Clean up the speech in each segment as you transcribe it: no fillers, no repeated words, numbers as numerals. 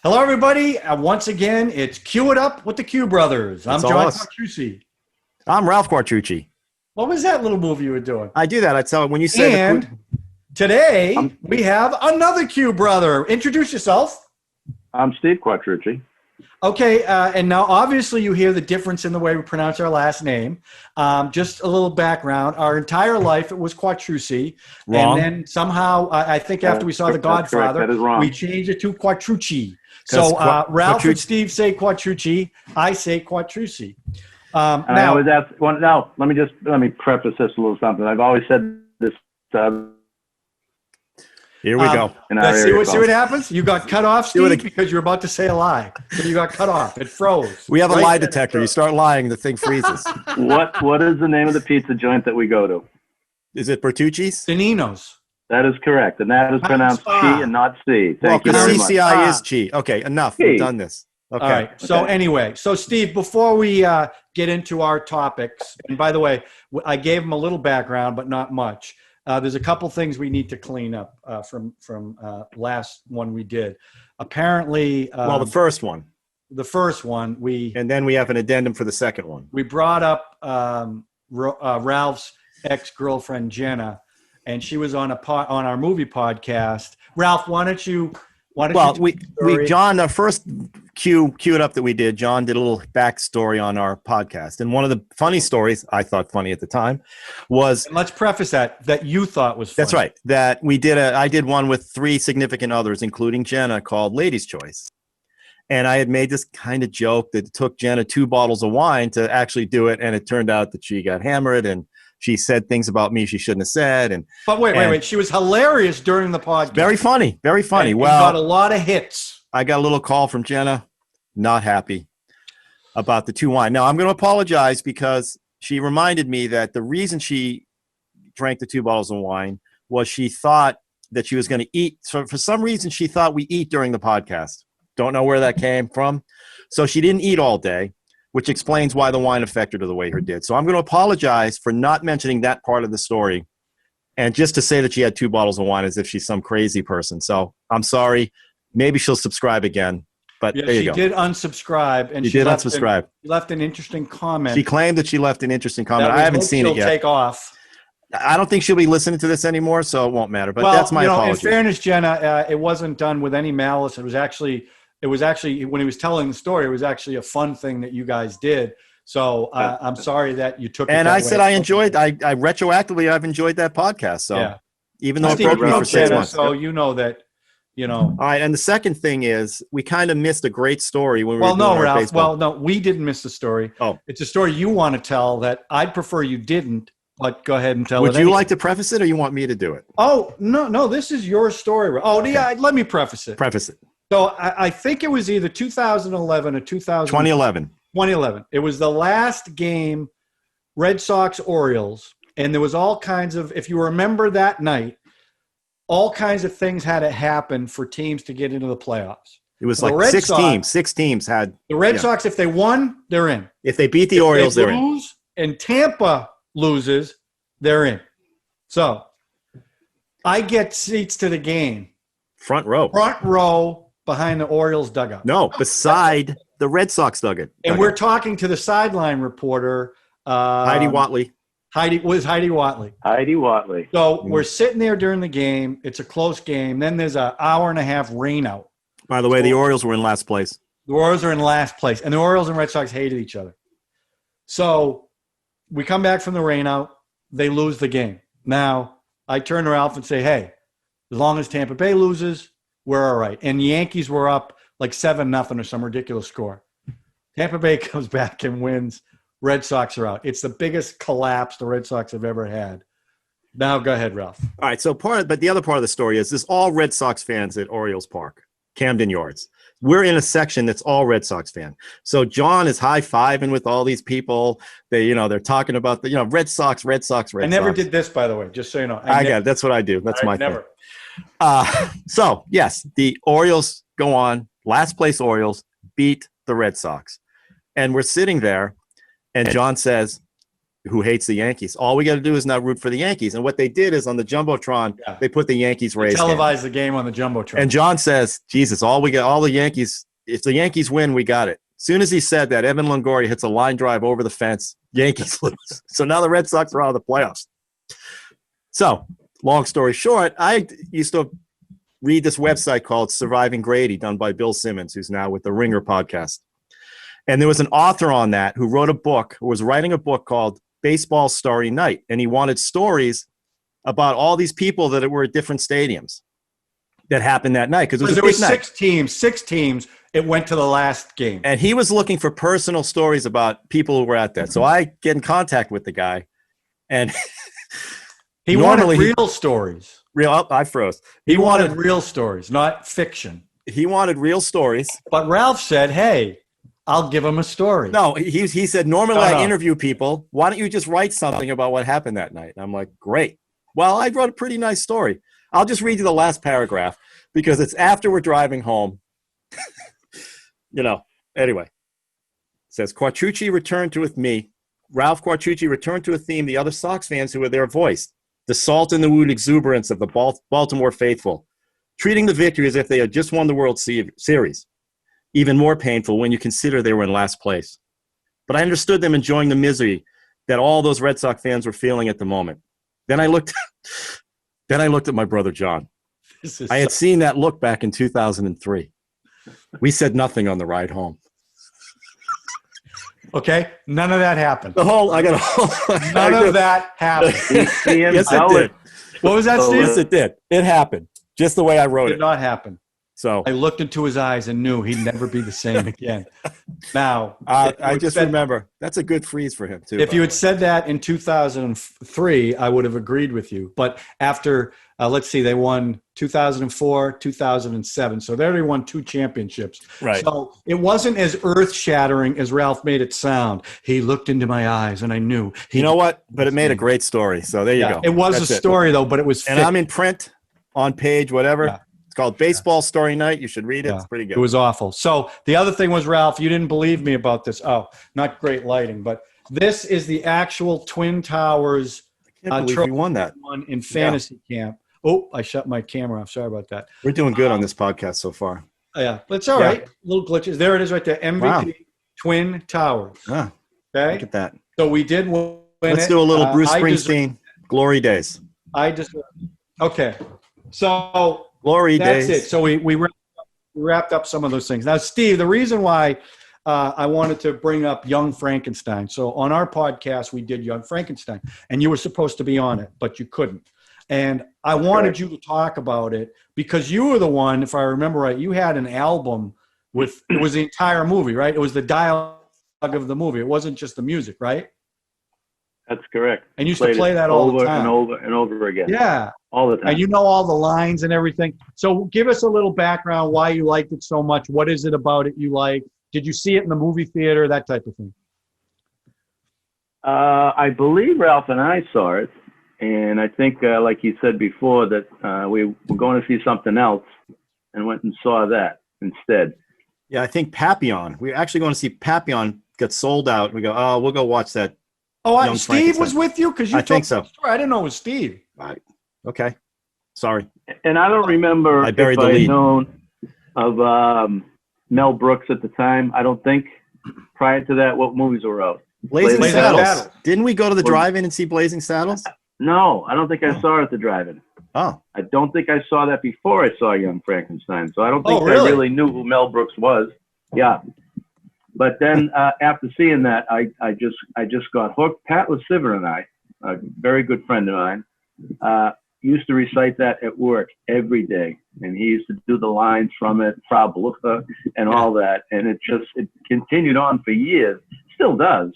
Hello, everybody. Once again, it's Cue It Up with the Q Brothers. I'm John Quattrucci. I'm Ralph Quattrucci. What was that little movie you were doing? I do that. I tell when you say and today we have another Q brother. Introduce yourself. I'm Steve Quattrucci. Okay, and now obviously you hear the difference in the way we pronounce our last name. Just a little background. Our entire life it was Quattrucci. Wrong. And then somehow, I think after we saw The Godfather, we changed it to Quattrucci. So Ralph and Steve say Quattrucci. I say Quattrucci. Now, I always ask, let me preface this a little something. I've always said this. Here we go. Let's see what happens. You got cut off, Steve, because you're about to say a lie. So you got cut off. It froze. We have a lie detector. You start lying, the thing freezes. What is the name of the pizza joint that we go to? Is it Bertucci's? Danino's. That is correct, and that is pronounced Chi and not C. Thank you very much. CCI is Chi. Okay, enough. We've done this. Okay. All right. So anyway, Steve, before we get into our topics, and by the way, I gave him a little background, but not much. There's a couple things we need to clean up from last one we did. Apparently, the first one. The first one and then we have an addendum for the second one. We brought up Ralph's ex-girlfriend Jenna, and she was on our movie podcast. Ralph, why don't you? John, the first Cue It Up that we did, John did a little backstory on our podcast. And one of the funny stories, I thought funny at the time, was... And let's preface that you thought was funny. That's right. That I did one with 3 significant others, including Jenna, called Ladies' Choice. And I had made this kind of joke that it took Jenna 2 bottles of wine to actually do it. And it turned out that she got hammered and she said things about me she shouldn't have said. But wait. She was hilarious during the podcast. Very funny. Very funny. And got a lot of hits. I got a little call from Jenna, not happy about the 2 wine. Now, I'm going to apologize because she reminded me that the reason she drank the 2 bottles of wine was she thought that she was going to eat. So for some reason, she thought we eat during the podcast. Don't know where that came from. So she didn't eat all day, which explains why the wine affected her the way it did. So I'm going to apologize for not mentioning that part of the story and just to say that she had 2 bottles of wine as if she's some crazy person. So I'm sorry. Maybe she'll subscribe again. But there you go. She did unsubscribe. And she left an interesting comment. She claimed that she left an interesting comment. I haven't seen it yet. She'll take off. I don't think she'll be listening to this anymore, so it won't matter. But that's my apology. In fairness, Jenna, it wasn't done with any malice. It was actually when he was telling the story, it was actually a fun thing that you guys did. So I'm sorry that you took it. And I said I enjoyed. I retroactively I've enjoyed that podcast. So even though it broke me for 6 months, so you know that. All right, and the second thing is we kind of missed a great story when we were doing our Ralph. baseball. Well, no, we didn't miss the story. Oh, it's a story you want to tell that I'd prefer you didn't. But go ahead and tell it. Would you like to preface it, or you want me to do it? Oh no, this is your story. Oh okay. Yeah, let me preface it. Preface it. So I think it was either 2011 or 2011. 2011. It was the last game, Red Sox Orioles, and there was all kinds of. If you remember that night, all kinds of things had to happen for teams to get into the playoffs. It was like 6 teams. 6 teams had the Red Sox. If they won, they're in. If they beat the Orioles, they're in. And Tampa loses, they're in. So I get seats to the game. Front row Behind the Orioles dugout. No, beside the Red Sox dugout. And we're talking to the sideline reporter. Heidi Watley. Heidi Watley. So we're sitting there during the game. It's a close game. Then there's an hour and a half rain out. By the way, the Orioles were in last place. The Orioles are in last place. And the Orioles and Red Sox hated each other. So we come back from the rain out. They lose the game. Now, I turn to Ralph and say, hey, as long as Tampa Bay loses, we're all right. And the Yankees were up like 7-0 or some ridiculous score. Tampa Bay comes back and wins. Red Sox are out. It's the biggest collapse the Red Sox have ever had. Now go ahead, Ralph. All right. So but the other part of the story is this: all Red Sox fans at Orioles Park, Camden Yards. We're in a section that's all Red Sox fan. So John is high-fiving with all these people. They're talking about the Red Sox. I never did this, by the way, just so you know. I got it. That's what I do. That's my thing. So yes, the Orioles go on. Last place Orioles beat the Red Sox, and we're sitting there. And John says, who hates the Yankees. All we got to do is now root for the Yankees. And what they did is on the Jumbotron, they put the Yankees raised. Televised the game on the Jumbotron. And John says, Jesus, all the Yankees, if the Yankees win, we got it. As soon as he said that, Evan Longoria hits a line drive over the fence. Yankees lose. So now the Red Sox are out of the playoffs. So, long story short, I used to read this website called Surviving Grady, done by Bill Simmons, who's now with the Ringer podcast. And there was an author on that who wrote a book, who was writing a book called Baseball Starry Night. And he wanted stories about all these people that were at different stadiums that happened that night. Because there was six teams. It went to the last game. And he was looking for personal stories about people who were at that. So I get in contact with the guy. And he wanted real stories. I froze. He wanted real stories, not fiction. He wanted real stories. But Ralph said, hey, I'll give him a story. No, he said, normally I interview people. Why don't you just write something about what happened that night? And I'm like, great. Well, I wrote a pretty nice story. I'll just read you the last paragraph because it's after we're driving home. Anyway. It says, Quattrucci returned to with me. Ralph Quattrucci returned to a theme the other Sox fans who were there voiced. The salt in the wound exuberance of the Baltimore faithful, treating the victory as if they had just won the World Series. Even more painful when you consider they were in last place. But I understood them enjoying the misery that all those Red Sox fans were feeling at the moment. Then I looked at my brother John. I had seen that look back in 2003. We said nothing on the ride home. Okay, none of that happened. None of that happened. Yes, it did. What was that, Steve? Yes, it did. It happened. Just the way I wrote it. It did not happen. So I looked into his eyes and knew he'd never be the same again. Now, I just remember that's a good freeze for him too. If you had said that in 2003, I would have agreed with you. But after, let's see, they won 2004, 2007. So they already won 2 championships. Right. So it wasn't as earth-shattering as Ralph made it sound. He looked into my eyes and I knew. You know what? But it made a great story. So there you go. It was a story, though, but it was And I'm in print, on page, whatever. Yeah. It's called Baseball Story Night. You should read it. Yeah. It's pretty good. It was awful. So the other thing was, Ralph, you didn't believe me about this. Oh, not great lighting, but this is the actual Twin Towers. I can't believe you won that. One in fantasy camp. Oh, I shut my camera off. Sorry about that. We're doing good on this podcast so far. Yeah, but it's all right. Little glitches. There it is right there. MVP Twin Towers. Ah, okay. Look at that. So we did win. Let's do a little Bruce Springsteen. Glory days. Okay. So Glory that's days. it. So we wrapped up some of those things. Now, Steve, the reason why I wanted to bring up Young Frankenstein. So on our podcast, we did Young Frankenstein, and you were supposed to be on it, but you couldn't. And I wanted you to talk about it because you were the one, if I remember right, you had an album with, it was the entire movie, right? It was the dialogue of the movie. It wasn't just the music, right? That's correct. And you used to play that all the time. Over and over again. Yeah. All the time. And you know all the lines and everything. So give us a little background, why you liked it so much. What is it about it you like? Did you see it in the movie theater, that type of thing? I believe Ralph and I saw it. And I think, like you said before, that we were going to see something else and went and saw that instead. Yeah, I think Papillon. We were actually going to see Papillon get sold out. We go, oh, we'll go watch that. Oh, Steve was with you? Because I think so. I didn't know it was Steve. Right. Okay. Sorry. And I don't remember I buried if the I'd lead. known of Mel Brooks at the time. I don't think prior to that, what movies were out. Blazing Saddles. Didn't we go to the drive-in and see Blazing Saddles? No, I don't think I saw it at the drive-in. Oh. I don't think I saw that before I saw Young Frankenstein. So I don't think really? I really knew who Mel Brooks was. Yeah. But then after seeing that, I just got hooked. Pat LaSiver and I, a very good friend of mine, used to recite that at work every day. And he used to do the lines from it, Frau Blucher, and all that. And it continued on for years. Still does.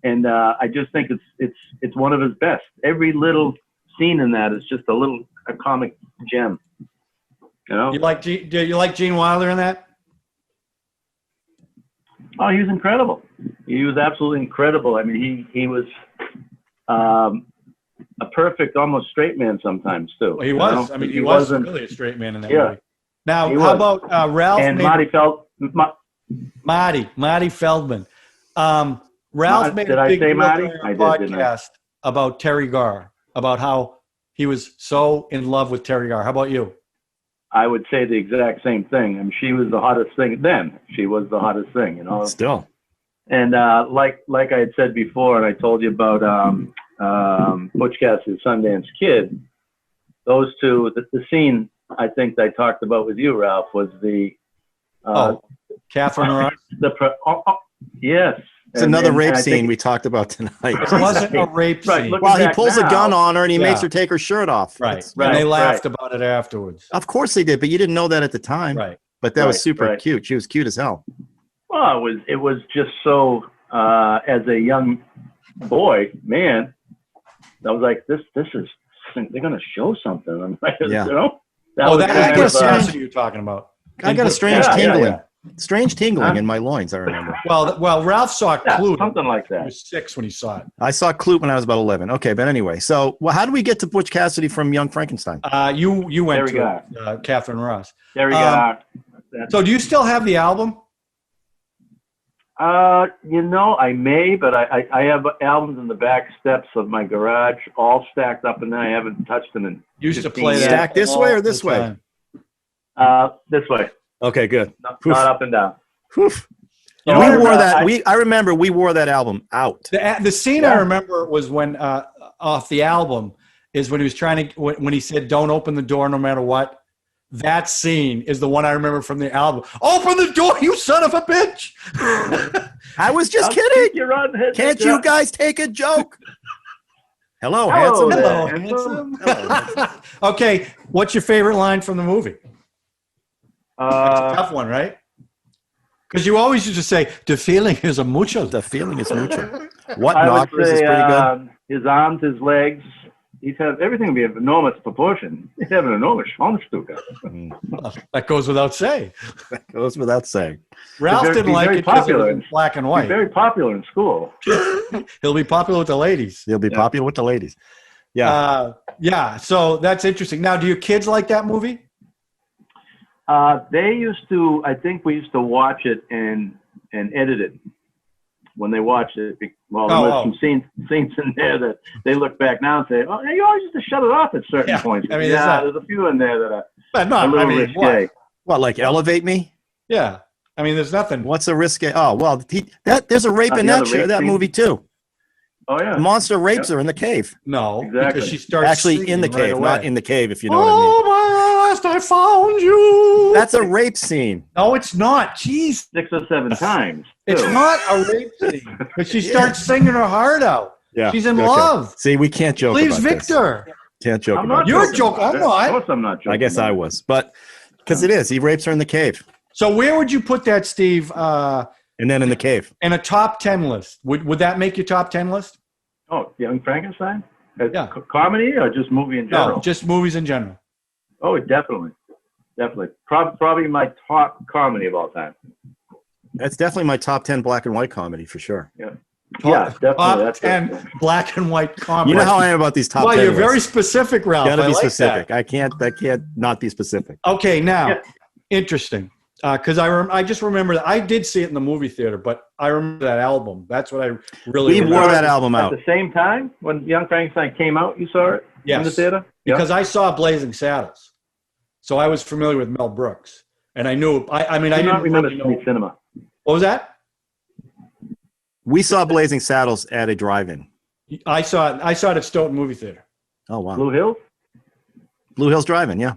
And I just think it's one of his best. Every little scene in that is just a comic gem. You know? Do you like Gene Wilder in that? Oh, he was incredible. He was absolutely incredible. I mean, he was a perfect, almost straight man sometimes too. Well, he was. I mean, he wasn't really a straight man in that movie. Now, how about Ralph? And Marty Feldman. Marty Feldman. Ralph made Did a I big say deal Marty? during I our did, didn't I? podcast about Terry Garr, about how he was so in love with Terry Garr. How about you? I would say the exact same thing. I mean, she was the hottest thing then. She was the hottest thing, you know. Still. And like I had said before, and I told you about Butch Cassidy's Sundance Kid. Those two, the scene I think I talked about with you, Ralph, was the Catherine Ross. Yes. It's another rape scene we talked about tonight. It wasn't a rape Right, scene. look- Well, he back pulls a now- gun on her and he makes Yeah. her take her shirt off. Right. It's- And they Right, laughed right. about it afterwards. Of course they did, but you didn't know that at the time. Right. But that was Right, super right. cute. She was cute as hell. Well, it was just so as a young boy, man, I was like, this is they're gonna show something. I'm like, Yeah. you know. Oh, that kind is of, Butch Cassidy you're talking about. I got a strange Yeah, yeah, tingling. yeah. Strange tingling Huh? in my loins, I remember. Well, Ralph saw yeah, Clue. something like He that. was 6 when he saw it. I saw Clute when I was about 11. Okay, but anyway. So how do we get to Butch Cassidy from Young Frankenstein? You went There we to Catherine Ross. There we Um, go. So do you still have the album? You know, I may, but I have albums in the back steps of my garage, all stacked up, and I haven't touched them in. Used to 15 play that. Stack this way or all this the way? time. This way, Okay, good. not up and down. Whew. You know, We I wore remember- that. I remember we wore that album out. The scene Yeah. I remember was when off the album is when he was trying to when he said, "Don't open the door, no matter what." That scene is the one I remember from the album. Open the door, you son of a bitch! I was just I'll kidding. kick your own head. Can't you guys take a joke? Hello, Hello handsome. there. Hello, Handsome. handsome. Okay, what's your favorite line from the movie? That's a tough one, right? Because you always used to say, "The feeling is a mucho." The feeling is mucho. What I would knockers is say pretty good. his arms, his legs. He's have everything would be of enormous proportion. He's have an enormous Schwanstuka. That goes without saying. That goes without saying. Ralph very- didn't he's like very it because it popular. was in black and He's white. very popular in school. He'll be popular with the ladies. He'll be Yeah. popular with the ladies. Yeah. Yeah. So that's interesting. Now, do your kids like that movie? They used to. I think we used to watch it and edit it when they watched it. Well, there was some scenes in there that they look back now and say, "Oh, you always used to shut it off at certain Yeah, points." I mean, there's a few in there that are But a not. little I mean, risque. What, like Elevate Me? Yeah. I mean, there's nothing. What's a risque? Oh, well, there's a rape in the that other rape that scene? movie too. Oh yeah. The monster rapes her in the cave. No, Exactly. because she starts Actually, in the singing right cave, away. not in the cave, if you know what I mean. Oh, my last I found you. That's a rape scene. No, it's not. Jeez. 6 or 7 times. It's too. not a rape scene. But she starts singing her heart out. Yeah. She's in okay. love. See, we can't joke Leaves about this. Victor. Can't joke I'm about not this. You're joking joking. about I'm it. not. Of course, I'm not joking. I guess about I it. was. But because it is. He rapes her in the cave. So where would you put that, Steve, And then in the cave. in a top 10 list? Would that make your top 10 list? Oh, Young Frankenstein? Yeah. Comedy or just movie in general? No, just movies in general. Oh, definitely. Definitely. Probably my top comedy of all time. That's definitely my top 10 black and white comedy for sure. Yeah, definitely. Top That's 10 black and white comedy. You know how I am about these top Well, 10 you're very lists. specific, Ralph. Gotta I be like specific. that. I can't not be specific. Okay, now, Yeah. interesting. Because I just remember that I did see it in the movie theater, but I remember that album. That's what I really We remember. wore that album At out. the same time when Young Frankenstein came out, you saw it in the Yes, theater? because I saw Blazing Saddles, so I was familiar with Mel Brooks, and I knew. I mean, I I do not didn't remember really know. street cinema. What was that? We saw Blazing Saddles at a drive-in. I saw it at Stoughton Movie Theater. Oh, wow. Blue Hills? Blue Hills Drive-In, yeah.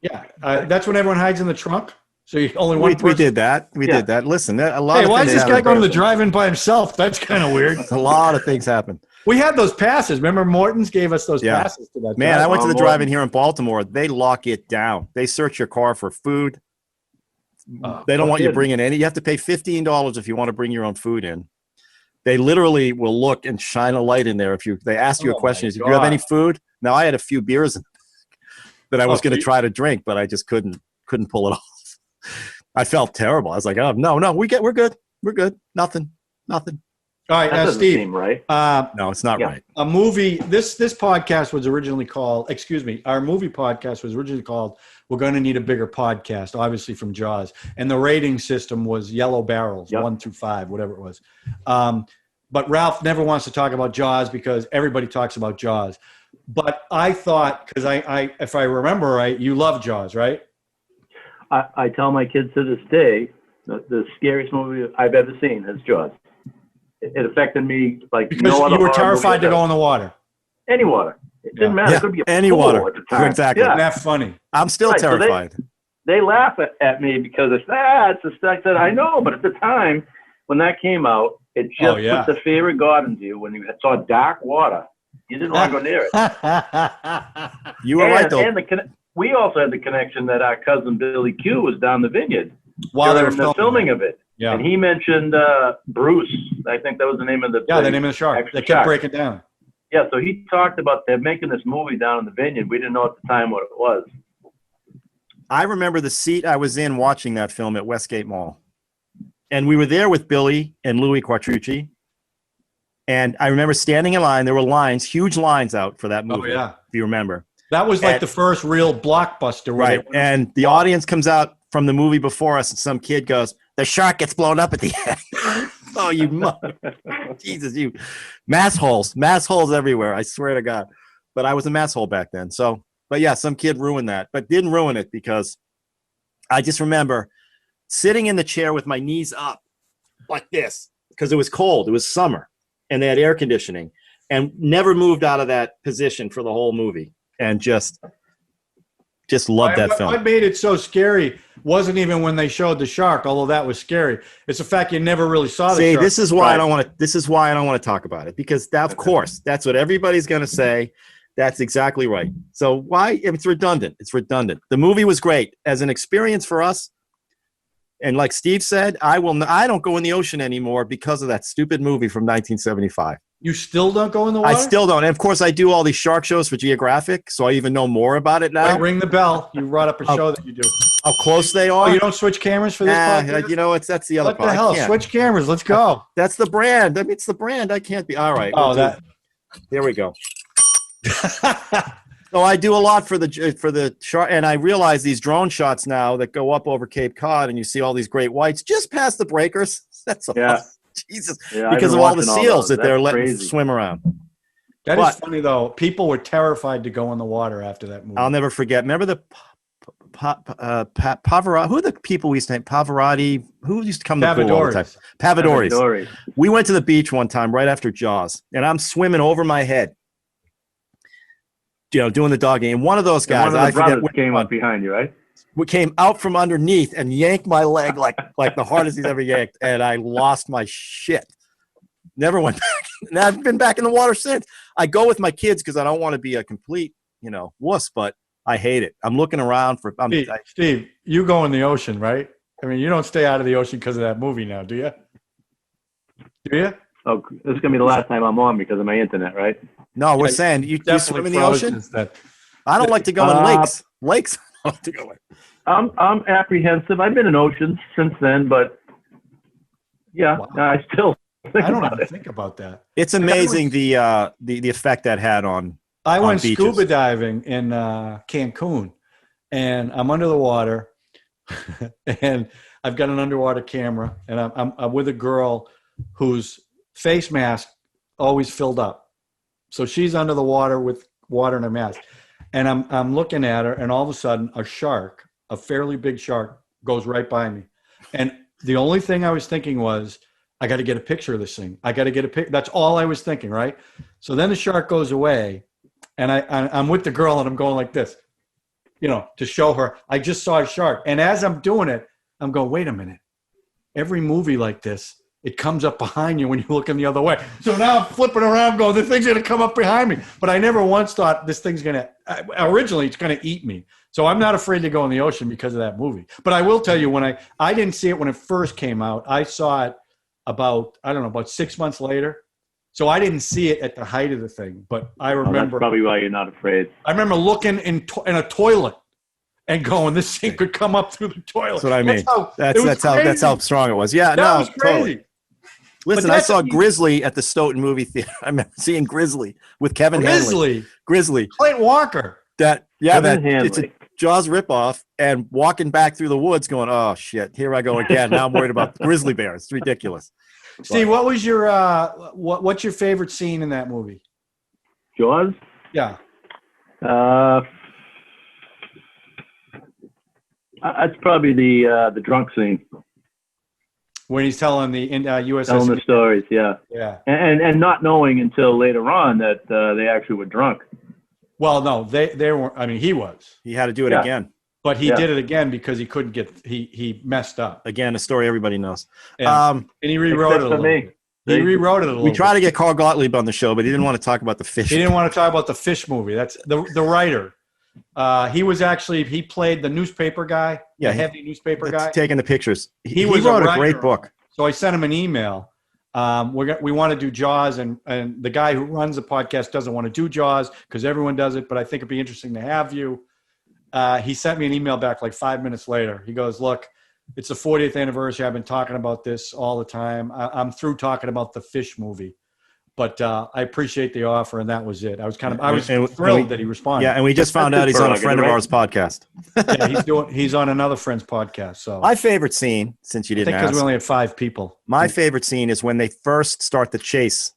Yeah, that's when everyone hides in the trunk. So you only one We person. did that. We Yeah. did that. Listen, a lot Hey, of why things is this guy happen. going to the drive-in by himself? That's kind of weird. A lot of things happen. We had those passes. Remember, Morton's gave us those Yeah. passes to that. Man, I drive-in. went to the Morton. drive-in here in Baltimore. They lock it down. They search your car for food. They don't no want you kidding. bringing any. You have to pay $15 if you want to bring your own food in. They literally will look and shine a light in there if they ask you Oh a question. my Is, do you have any God. food? Now I had a few beers that I was Oh, going to you- try to drink, but I just couldn't pull it off. I felt terrible. I was like, oh no, we're good. We're good. Nothing. All right, That now, doesn't Steve. seem right. No, it's not Yeah. right. A movie. This podcast was originally called. Excuse me. Our movie podcast was originally called "We're Going to Need a Bigger Podcast," obviously from Jaws, and the rating system was Yellow Barrels, Yep. 1 through 5, whatever it was. but Ralph never wants to talk about Jaws because everybody talks about Jaws. But I thought, because I if I remember right, you love Jaws, right? I tell my kids to this day, the scariest movie I've ever seen is Jaws. It affected me like Because no other you were horror terrified movie to go in the water. any water. It didn't matter. Yeah, It could be a any pool water. at the time. Exactly. Yeah. Isn't that funny? I'm still Right, so terrified. They laugh at me because it's it's a stuff that I know, but at the time when that came out, it just put the fear of God into you. When you saw dark water, you didn't want to go near it. You were right, though. And we also had the connection that our cousin Billy Q was down the vineyard While they were during the filming of it. Yeah. And he mentioned Bruce. I think that was the name of the the name of the shark. They kept breaking down. Yeah, so he talked about they're making this movie down in the vineyard. We didn't know at the time what it was. I remember the seat I was in watching that film at Westgate Mall. And we were there with Billy and Louis Quattrucci. And I remember standing in line. There were lines, huge lines out for that movie, if you remember. That was like the first real blockbuster. Right. And the audience comes out from the movie before us, and some kid goes, the shark gets blown up at the end. Oh, you mother. Jesus, you. Mass holes everywhere. I swear to God. But I was a mass hole back then. So, but yeah, some kid ruined that, but didn't ruin it because I just remember sitting in the chair with my knees up like this because it was cold. It was summer and they had air conditioning and never moved out of that position for the whole movie and just loved that film. What made it so scary wasn't even when they showed the shark, although that was scary. It's the fact you never really saw the shark. This is why I don't want to. This is why I don't want to talk about it because of course that's what everybody's going to say. That's exactly right. So why? It's redundant. It's redundant. The movie was great as an experience for us. And like Steve said, I don't go in the ocean anymore because of that stupid movie from 1975. You still don't go in the water? I still don't. And of course, I do all these shark shows for Geographic, so I even know more about it now. Wait, ring the bell. You brought up a show that you do. How close they are. Oh, you don't switch cameras for this podcast? You know, that's the other part. What the hell? Switch cameras. Let's go. That's the brand. I mean, it's the brand. I can't be. All right. There we go. So I do a lot for the shark, and I realize these drone shots now that go up over Cape Cod, and you see all these great whites just past the breakers. That's so Jesus, because of all the seals that they're letting swim around. That is funny though. People were terrified to go in the water after that movie. I'll never forget. Remember the Pavarotti? Who are the people we used to name? Pavarotti? Who used to come to the pool all the time? Pavadoris. We went to the beach one time right after Jaws, and I'm swimming over my head. Doing the dog game. One of those guys, one of the brothers came up behind you, right? We came out from underneath and yanked my leg like the hardest he's ever yanked, and I lost my shit. Never went back. And I've been back in the water since. I go with my kids because I don't want to be a complete, wuss, but I hate it. I'm looking around for. Steve, you go in the ocean, right? I mean, you don't stay out of the ocean because of that movie now, do you? Do you? Oh, this is gonna be the last time I'm on because of my internet, right? No, we're saying you swim in the ocean. Instead. I don't like to go in lakes. Lakes. I don't like to go in. I'm apprehensive. I've been in oceans since then, but I still think about that. It's amazing the effect that had on. I went beaches. Scuba diving in Cancun, and I'm under the water, and I've got an underwater camera, and I'm with a girl whose face mask always filled up. So she's under the water with water in her mask. And I'm looking at her, and all of a sudden a shark, a fairly big shark, goes right by me. And the only thing I was thinking was, I got to get a picture of this thing. I got to get a picture. That's all I was thinking, right? So then the shark goes away, and I'm with the girl, and I'm going like this, to show her I just saw a shark. And as I'm doing it, I'm going, wait a minute. Every movie like this, it comes up behind you when you're looking the other way. So now I'm flipping around going, the thing's going to come up behind me. But I never once thought this thing's going to, originally it's going to eat me. So I'm not afraid to go in the ocean because of that movie. But I will tell you, when I didn't see it when it first came out. I saw it about 6 months later. So I didn't see it at the height of the thing. But I remember. That's probably why you're not afraid. I remember looking in a toilet and going, this thing could come up through the toilet. That's what I mean. That's how strong it was. Yeah, that was crazy. Totally. Listen, I saw Grizzly at the Stoughton movie theater. I remember seeing Grizzly with Kevin Hanley. Grizzly. Clint Walker. It's a Jaws ripoff, and walking back through the woods going, oh, shit, here I go again. Now I'm worried about grizzly bears. It's ridiculous. Steve, what was your what's your favorite scene in that movie? Jaws. Yeah. That's probably the drunk scene. When he's telling the USS. Telling the stories, yeah. Yeah. And not knowing until later on that they actually were drunk. Well, no, they weren't. I mean, he was. He had to do it again. But he did it again because he couldn't he messed up. Again, a story everybody knows. And he rewrote it a little bit. He rewrote it a little bit. We tried to get Carl Gottlieb on the show, but he didn't want to talk about the fish. He didn't want to talk about the fish movie. That's the writer. He played the newspaper guy, the heavy newspaper guy. Taking the pictures. He was wrote a a great book. So I sent him an email. We want to do Jaws, and the guy who runs the podcast doesn't want to do Jaws because everyone does it, but I think it'd be interesting to have you. He sent me an email back like 5 minutes later. He goes, look, it's the 40th anniversary. I've been talking about this all the time. I'm through talking about the fish movie, but I appreciate the offer, and that was it. I was thrilled that he responded. Yeah, and we just found out he's on a friend of ours podcast. Yeah, he's on another friend's podcast. So my favorite scene, since you didn't ask, because we only had 5 people. My favorite scene is when they first start the chase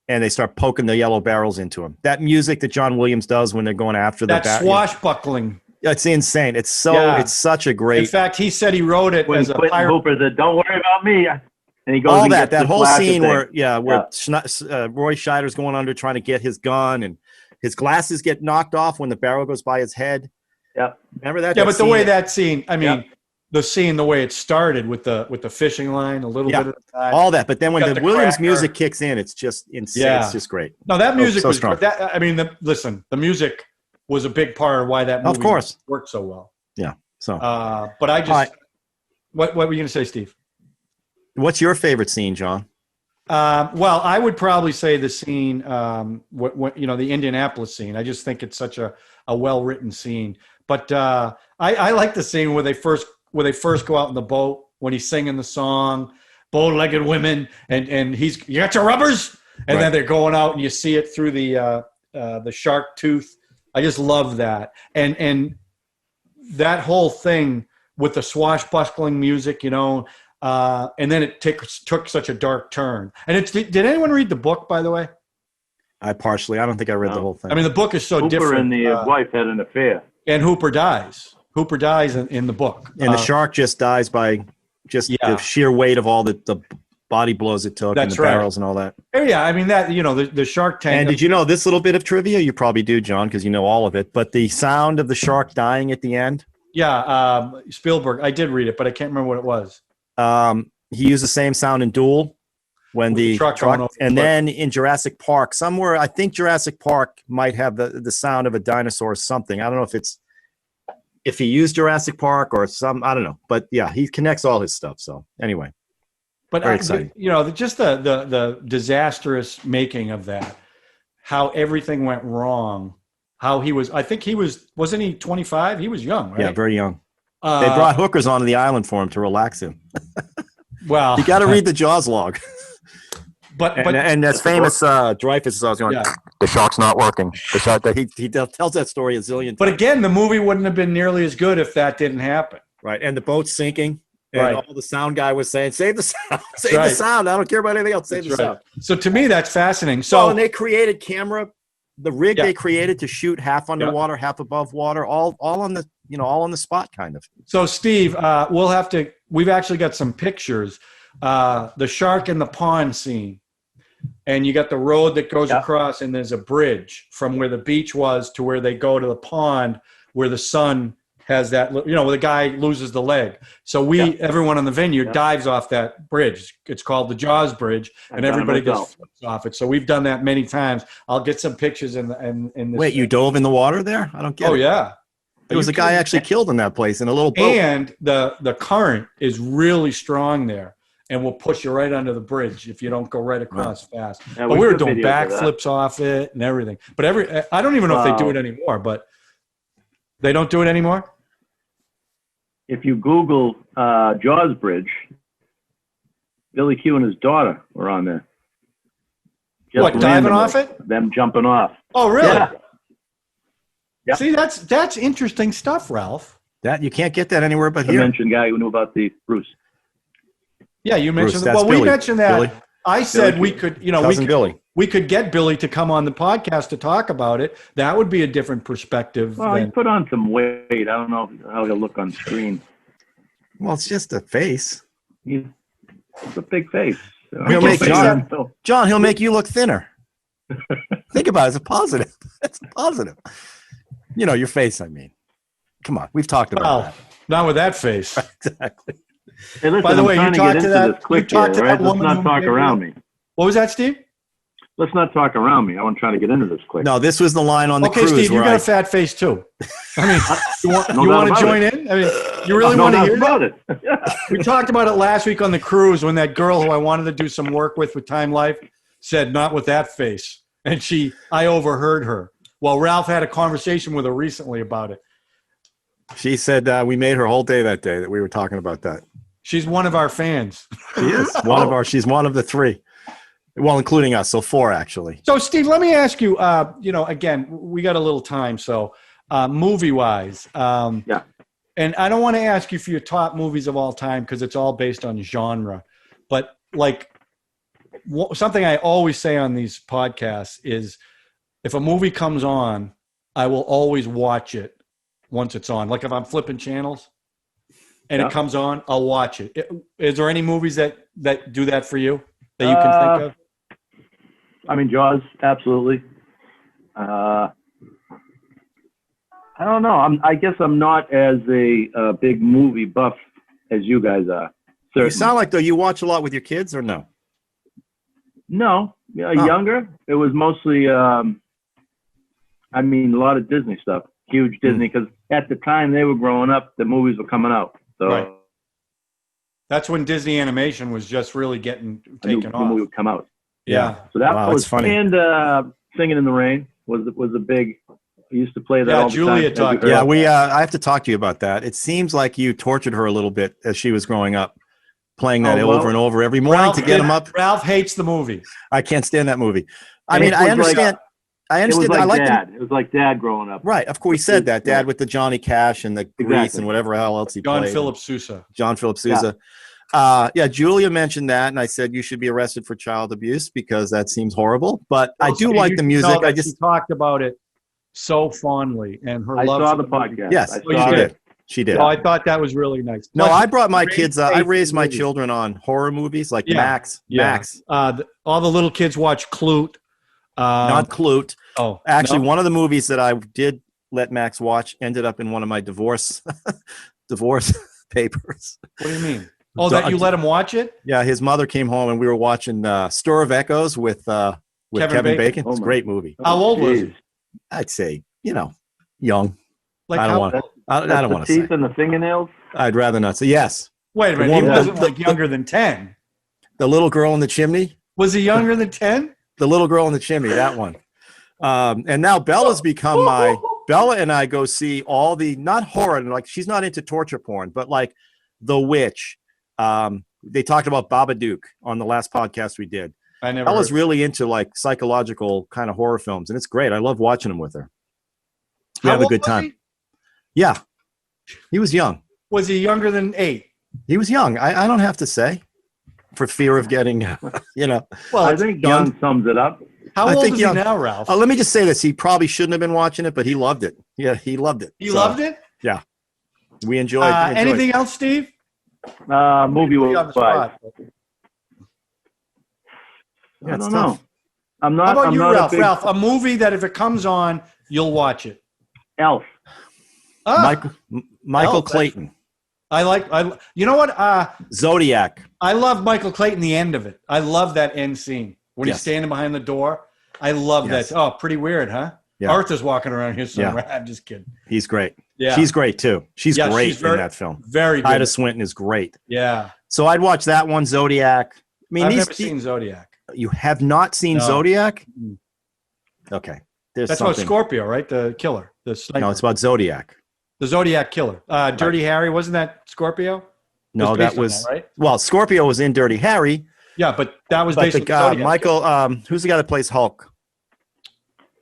and they start poking the yellow barrels into him. That music that John Williams does when they're going after that swashbuckling. It's insane. It's such a great. In fact, he said he wrote it as a pirate. Hooper said, "Don't worry about me." And he goes all that whole scene where Roy Scheider's going under trying to get his gun and his glasses get knocked off when the barrel goes by his head. Yeah, remember that? Yeah, but the way that scene, I mean, the way it started with the fishing line, a little bit of the time, all that. But then when the Williams music kicks in, it's just insane. Yeah. It's just great. No, that music was strong. The music was a big part of why that movie worked so well. Yeah. So, but I just, what were you going to say, Steve? What's your favorite scene, John? Well, I would probably say the scene, the Indianapolis scene. I just think it's such a well-written scene. But I like the scene where they first go out in the boat when he's singing the song, bow-legged women, and you got your rubbers, and then they're going out and you see it through the shark tooth. I just love that, and that whole thing with the swashbuckling music, and then it took such a dark turn. And did anyone read the book, by the way? I don't think I read the whole thing. I mean, the book is so Hooper different. Hooper and the wife had an affair. And Hooper dies. Hooper dies in the book. And the shark just dies by the sheer weight of all the body blows it took and the barrels and all that. Yeah, I mean, that, the shark tank. And did you know this little bit of trivia? You probably do, John, because you know all of it. But the sound of the shark dying at the end? Yeah, Spielberg. I did read it, but I can't remember what it was. He used the same sound in Duel when the truck and then in Jurassic Park, somewhere, I think Jurassic Park might have the sound of a dinosaur or something. I don't know if he used Jurassic Park or I don't know. But yeah, he connects all his stuff. So anyway. But just the disastrous making of that, how everything went wrong, how he was. I think wasn't he 25? He was young, right? Yeah, very young. They brought hookers onto the island for him to relax him. Well, you got to read the Jaws log. But that's famous. Dreyfus is always going. Yeah. The shark's not working. The shark. He tells that story a zillion times. But again, the movie wouldn't have been nearly as good if that didn't happen. Right, and the boat's sinking. And all the sound guy was saying, save the sound, the sound. I don't care about anything else. Save the sound. So to me, that's fascinating. So and they created the rig they created to shoot half underwater, half above water, all on the spot kind of. So Steve, we've actually got some pictures. The shark in the pond scene, and you got the road that goes across, and there's a bridge from where the beach was to where they go to the pond where the sun has that, where the guy loses the leg. So everyone on the vineyard dives off that bridge. It's called the Jaws Bridge, and everybody just flips off it. So we've done that many times. I'll get some pictures in this. Wait, you dove in the water there? I don't get it. Oh, yeah. There was a guy actually killed in that place in a little boat. And the current is really strong there and will push you right under the bridge if you don't go right across fast. Yeah, but we were doing backflips off it and everything. But I don't even know if they do it anymore, but they don't do it anymore? If you Google Jaws Bridge, Billy Q and his daughter were on there. What, diving off it? Them jumping off. Oh, really? Yeah. Yep. See, that's interesting stuff, Ralph. That you can't get that anywhere but here. I mentioned guy who knew about the Bruce. Yeah, you Bruce, mentioned. that's Well, we Billy. mentioned that. Billy. I said Billy. we could, Cousin Billy. we could get Billy to come on the podcast to talk about it. That would be a different perspective. Well, he than, put on some weight. I don't know how he'll look on screen. Well, it's just a face. It's a big face. He'll make John- John, he'll make you look thinner. Think about it as a positive. It's a positive. Your face, I mean. Come on. We've talked about well, not with that face. that. Exactly. Hey, listen, By the I'm way, you trying to talked get to into that- this quick you talked here, to right? that Let's woman not who talk made around it- me. What was that, Steve? Let's not talk around me. I want to try to get into this quick. No, this was the line on the Okay, cruise Steve, you where got a fat face too. I mean, you want to doubt join about in? I mean, you really no want to doubt hear that? about it. We talked about it last week on the cruise when that girl who I wanted to do some work with Time Life said, "Not with that face," and I overheard her. Well, Ralph had a conversation with her recently about it. she said we made her whole day that day that we were talking about that. She's one of our fans. She is she's one of the three. Well, including us. So 4 actually. So, Steve, let me ask you, again, we got a little time. So, movie-wise, Yeah. and I don't want to ask you for your top movies of all time because it's all based on genre. But, something I always say on these podcasts is if a movie comes on, I will always watch it once it's on. Like if I'm flipping channels and it comes on, I'll watch it. Is there any movies that do that for you that you can think of? I mean, Jaws, absolutely. I don't know. I guess I'm not as a big movie buff as you guys are. You Certainly. sound like though you watch a lot with your kids or no? No, younger. It was mostly, a lot of Disney stuff. Huge Disney, because at the time they were growing up, the movies were coming out. So Right. That's when Disney animation was just really getting a new taken movie off. would come out. Yeah. So that Wow, was that's funny. And Singing in the Rain was a big. I used to play that. Yeah, all the Julia time. talked Yeah, about I have to talk to you about that. It seems like you tortured her a little bit as she was growing up, playing that Oh, well, over and over every morning to get him up. Ralph hates the movie. I can't stand that movie. I And mean, it I was understand. I It was understand. like I like Dad. It was like Dad growing up. right. Of course, he said that. Dad Right. with the Johnny Cash and the Grease Exactly. and whatever else he John played. Philip Sousa. John Philip Sousa. Julia mentioned that, and I said you should be arrested for child abuse because that seems horrible. But I do Steve, like you the should music. know I that she just talked about it so fondly and her I love. saw for the movie. podcast. yes, I Oh, you saw she it. did. She did. So I thought that was really nice. No, Plus, I brought my great kids. I faith in raised my movies. children on horror movies like Yeah. Max. Yeah. Max, All the little kids watch Clute. not Clute. Oh, Actually, no? one of the movies that I did let Max watch ended up in one of my divorce papers. What do you mean? Oh, that you let him watch it? Yeah, his mother came home and we were watching Store of Echoes with Kevin Bacon. Oh It's a my- great movie. How old was he? Jeez. I'd say, young. Like I don't how? want. I don't That's want the to teeth say. and the fingernails. I'd rather not say. Yes, Wait a The minute. He one- wasn't the- like younger than 10. the little girl in the chimney. Was he younger than 10? The little girl in the chimney. That one. And now Bella's become my. Bella and I go see all the not horror, like she's not into torture porn, but like The Witch. They talked about Babadook on the last podcast we did. I never. Bella's heard. really into like psychological kind of horror films, and it's great. I love watching them with her. We How have a old good was time. he? Yeah, he was young. Was he younger than 8? He was young. I don't have to say, for fear of getting, Well, I think young. Young sums it up. how I old think is young. he now, Ralph? Let me just say this: he probably shouldn't have been watching it, but he loved it. Yeah, he loved it. He loved it? We enjoyed. Anything else, Steve? Movie Put you on the was spot. Yeah, I it's don't tough. know. I'm not. How about I'm you, not Ralph? a big Ralph, a movie that if it comes on, you'll watch it. Elf. Ah, Michael Elf, Clayton, you know what? Zodiac. I love Michael Clayton, the end of it. I love that end scene when he's Yes. standing behind the door. I love Yes. that. Oh, pretty weird, huh? Yeah. Arthur's walking around here somewhere. I'm just kidding. He's great. Yeah. She's great too. She's Yeah, great she's very- in that film. Very good. Ida Swinton is great. Yeah. So I'd watch that one, Zodiac. I mean, I've these never seen Zodiac. you have not seen No. Zodiac? Mm. Okay, there's That's about something. Scorpio, right? The killer. The sniper. No, it's about Zodiac. The Zodiac killer. Dirty Harry, wasn't that Scorpio? No, based that on was right? well. Scorpio was in Dirty Harry, Yeah, but that was but based the on guy Zodiac. Michael, who's the guy that plays Hulk?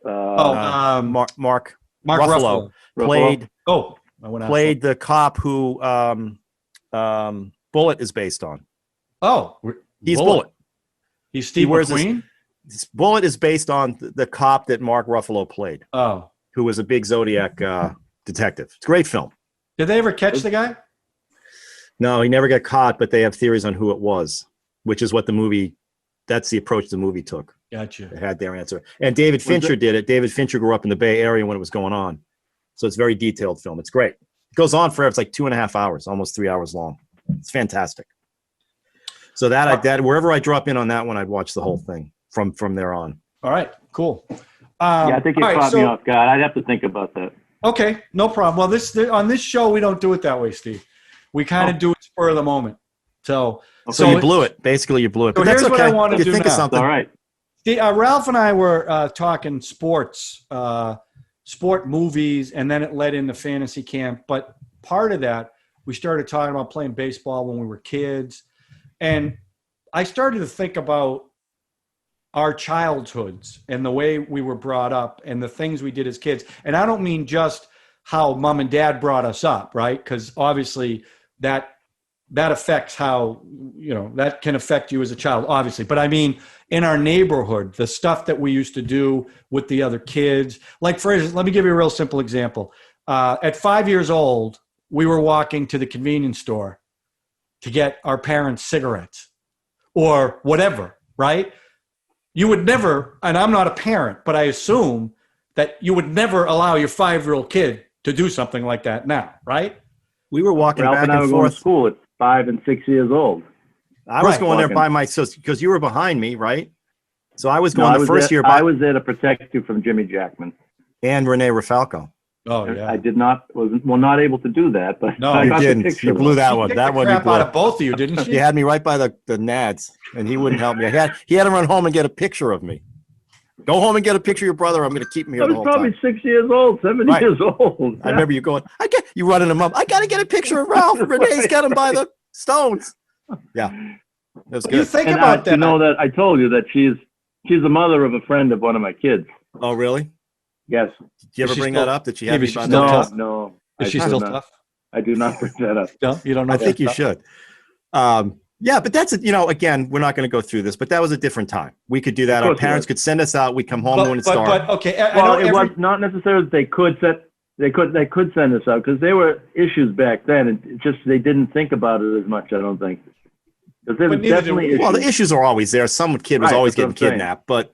Mark Mark Ruffalo played Oh, I went out. played the cop who Bullet is based on. Oh, He's Bullet. He's Steve McQueen? Bullet is based on the cop that Mark Ruffalo played. Oh. Who was a big Zodiac detective. It's a great film. Did they ever catch the guy? No, he never got caught, but they have theories on who it was, which is what that's the approach the movie took. Gotcha. They had their answer. And David Fincher did it. David Fincher grew up in the Bay Area when it was going on. So it's a very detailed film. It's great. It goes on forever. It's like 2.5 hours, almost 3 hours long. It's fantastic. So that wherever I drop in on that one, I'd watch the whole thing from there on. All right, cool. I think it caught me off guard. I'd have to think about that. Okay, no problem. Well, on this show, we don't do it that way, Steve. We kind of do it spur of the moment. So you blew it. Basically, you blew it. So but here's that's okay. what I want to do think now. Of something. All right. Steve, Ralph and I were talking sports, sport movies, and then it led into fantasy camp. But part of that, we started talking about playing baseball when we were kids. And I started to think about our childhoods and the way we were brought up and the things we did as kids. And I don't mean just how mom and dad brought us up, right? Because obviously that affects how, that can affect you as a child, obviously. But I mean, in our neighborhood, the stuff that we used to do with the other kids. Like, for instance, let me give you a real simple example. At 5 years old, we were walking to the convenience store to get our parents cigarettes or whatever, right? You would never, and I'm not a parent, but I assume that you would never allow your 5-year-old kid to do something like that now, right? We were walking Ralph back and I were and going forth. to school at 5 and 6 years old. I was going there by myself because you were behind me, right? So I was going year. I was there to protect you from Jimmy Jackman and Rene Rafalco. Oh yeah. I did not not able to do that, but no, I you got didn't. The picture You blew that she one. kicked That the one crap you blew. out of both of you, didn't she? You had me right by the nads, and he wouldn't help me. He had to run home and get a picture of me. Go home and get a picture of your brother. I'm going to keep him here the whole time. I was probably 6 years old, 7 years old. I remember you going. You running him up. I got to get a picture of Ralph. Renee's got him by the stones. Yeah, that was good. You think about that. You know that I told you that she's the mother of a friend of one of my kids. Oh, really? Yes. Did you ever bring that up? That she had me by the tough? No. Is she still tough? I do not bring that up. No, you don't know. I think you should. Yeah, but that's again, we're not going to go through this, but that was a different time. We could do that. Our parents could send us out. We'd come home when it started. But okay, it was not necessarily that they could send us out because there were issues back then. And just they didn't think about it as much. I don't think. Because there was definitely issues. Well, the issues are always there. Some kid was always getting kidnapped, but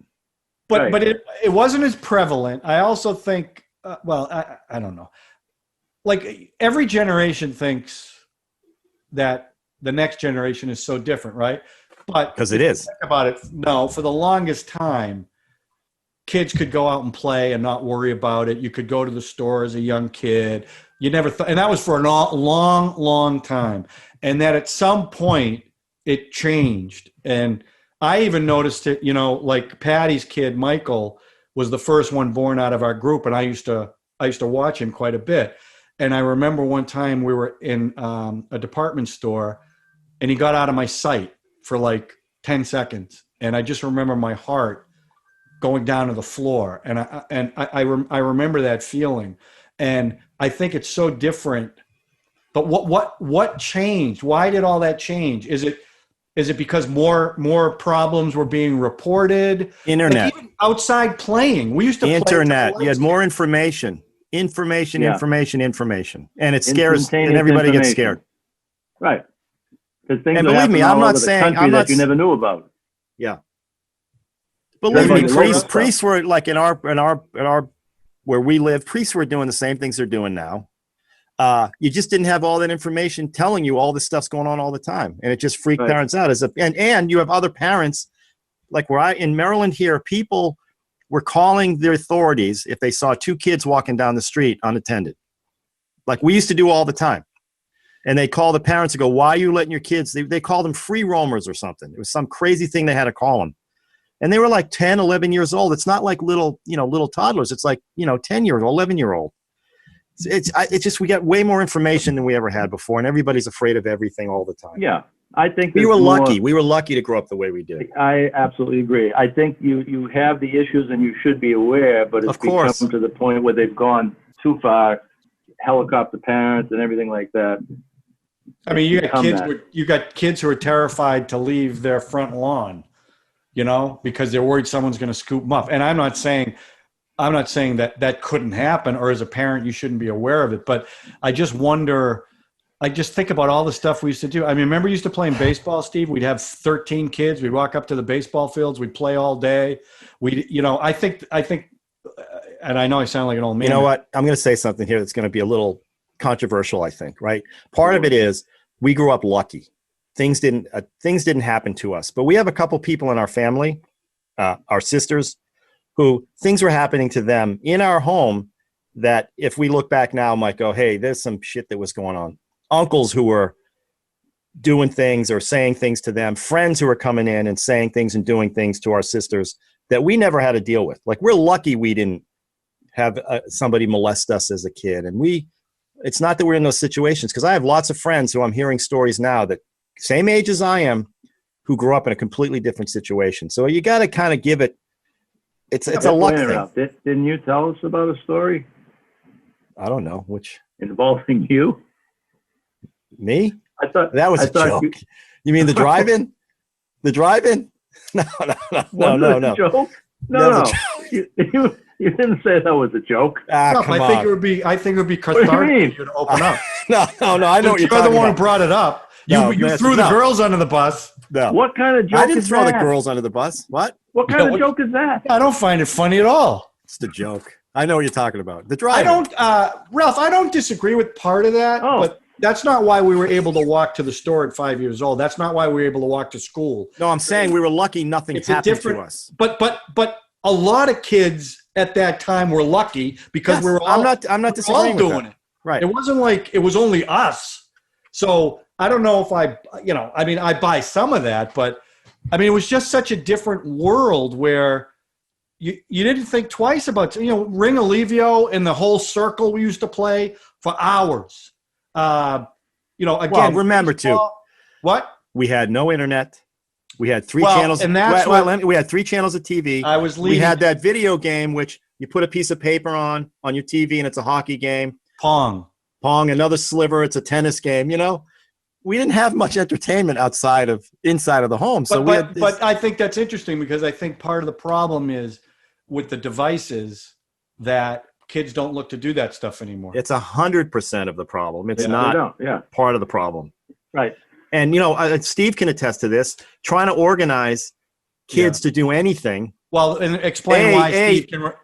it wasn't as prevalent. I also think. I don't know. Like every generation thinks that the next generation is so different, right? But because it is. Think about it. No, for the longest time, kids could go out and play and not worry about it. You could go to the store as a young kid. You never thought, and that was for a long, long time. And that at some point it changed. And I even noticed it, like Patty's kid, Michael, was the first one born out of our group. And I used to watch him quite a bit. And I remember one time we were in a department store and he got out of my sight for like 10 seconds. And I just remember my heart going down to the floor. And I remember that feeling. And I think it's so different. But what changed? Why did all that change? Is it because more problems were being reported? Internet. Like even outside playing. We used to Internet. You had more information. Information. And it scares, and everybody gets scared. Right. Because things and believe me, I'm not saying that you never knew about. Yeah. Believe me, priests were like in our where we live, priests were doing the same things they're doing now. You just didn't have all that information telling you all this stuff's going on all the time. And it just freaked parents out and you have other parents, like where in Maryland here, people were calling the authorities if they saw 2 kids walking down the street unattended. Like we used to do all the time. And they call the parents and go, why are you letting your kids? They called them free roamers or something. It was some crazy thing they had to call them. And they were like 10, 11 years old. It's not like little toddlers. It's like, 10-year-old, 11-year-old. It's just, we got way more information than we ever had before. And everybody's afraid of everything all the time. Yeah. I think we were lucky. We were lucky to grow up the way we did. I absolutely agree. I think you have the issues and you should be aware, but it's become to the point where they've gone too far, helicopter parents and everything like that. I mean, you got become kids. that. You got kids who are terrified to leave their front lawn, because they're worried someone's going to scoop them up. And I'm not saying that couldn't happen, or as a parent you shouldn't be aware of it. But I just wonder. I just think about all the stuff we used to do. I mean, remember you used to play in baseball, Steve? We'd have 13 kids. We'd walk up to the baseball fields. We'd play all day. I think, and I know I sound like an old man. You know what? I'm going to say something here that's going to be a little controversial, I think, right? Part of it is we grew up lucky. Things didn't happen to us, but we have a couple people in our family, our sisters, who things were happening to them in our home that if we look back now might go, hey, there's some shit that was going on. Uncles who were doing things or saying things to them, friends who were coming in and saying things and doing things to our sisters that we never had to deal with. Like, we're lucky we didn't have somebody molest us as a kid. And it's not that we're in those situations, because I have lots of friends who I'm hearing stories now that same age as I am, who grew up in a completely different situation. So you got to kind of give it, it's a luck thing. Didn't you tell us about a story? I don't know which. Involving you? Me? I thought that was a joke. You mean the drive-in? The drive-in? No. A joke? No. You didn't say that was a joke. Come on. I think it would be cathartic to open up. No. I know what you're talking about. You're the one who brought it up. You threw the girls under the bus. No. What kind of joke? I didn't throw the girls under the bus. What kind of joke is that? I don't find it funny at all. It's the joke. I know what you're talking about. The drive-in. Ralph, I don't disagree with part of that, but that's not why we were able to walk to the store at 5 years old. That's not why we were able to walk to school. No, I'm saying we were lucky nothing happened to us. But a lot of kids at that time were lucky because we were all I'm not disagreeing with doing that. it. Right. It wasn't like it was only us. So I don't know if I buy some of that, but I mean, it was just such a different world where you didn't think twice about, Ring Olivio and the whole circle we used to play for hours. Again, well, remember too, what? We had no internet. We had three channels. And that's we had 3 channels of TV. We had that video game, which you put a piece of paper on your TV and it's a hockey game. Pong, another sliver. It's a tennis game. We didn't have much entertainment inside of the home. But I think that's interesting because I think part of the problem is with the devices that kids don't look to do that stuff anymore. It's 100% of the problem. It's not part of the problem. Right. And, Steve can attest to this, trying to organize kids to do anything. Well, and explain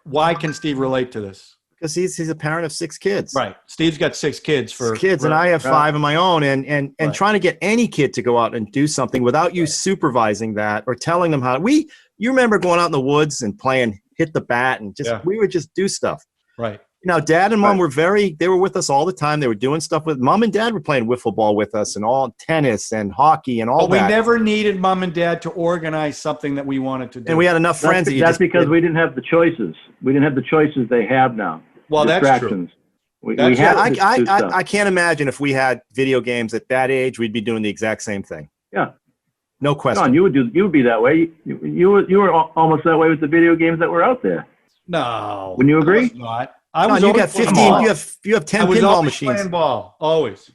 why can Steve relate to this? Because he's a parent of 6 kids. Right. Steve's got 6 kids and I have 5 of my own. And trying to get any kid to go out and do something without you supervising that or telling them how. You remember going out in the woods and playing hit the bat and we would just do stuff. Right. Now, Dad and Mom they were with us all the time. They were doing stuff with Mom and Dad were playing wiffle ball with us and all tennis and hockey and all that. But we never needed Mom and Dad to organize something that we wanted to do. And we had enough friends. That's because we didn't have the choices. We didn't have the choices they have now. Well, that's true. I can't imagine if we had video games at that age, we'd be doing the exact same thing. Yeah. No question. John, you would be that way. You were almost that way with the video games that were out there. No. Wouldn't you agree? You got 15. You have 10 pinball machines. Playing ball, always.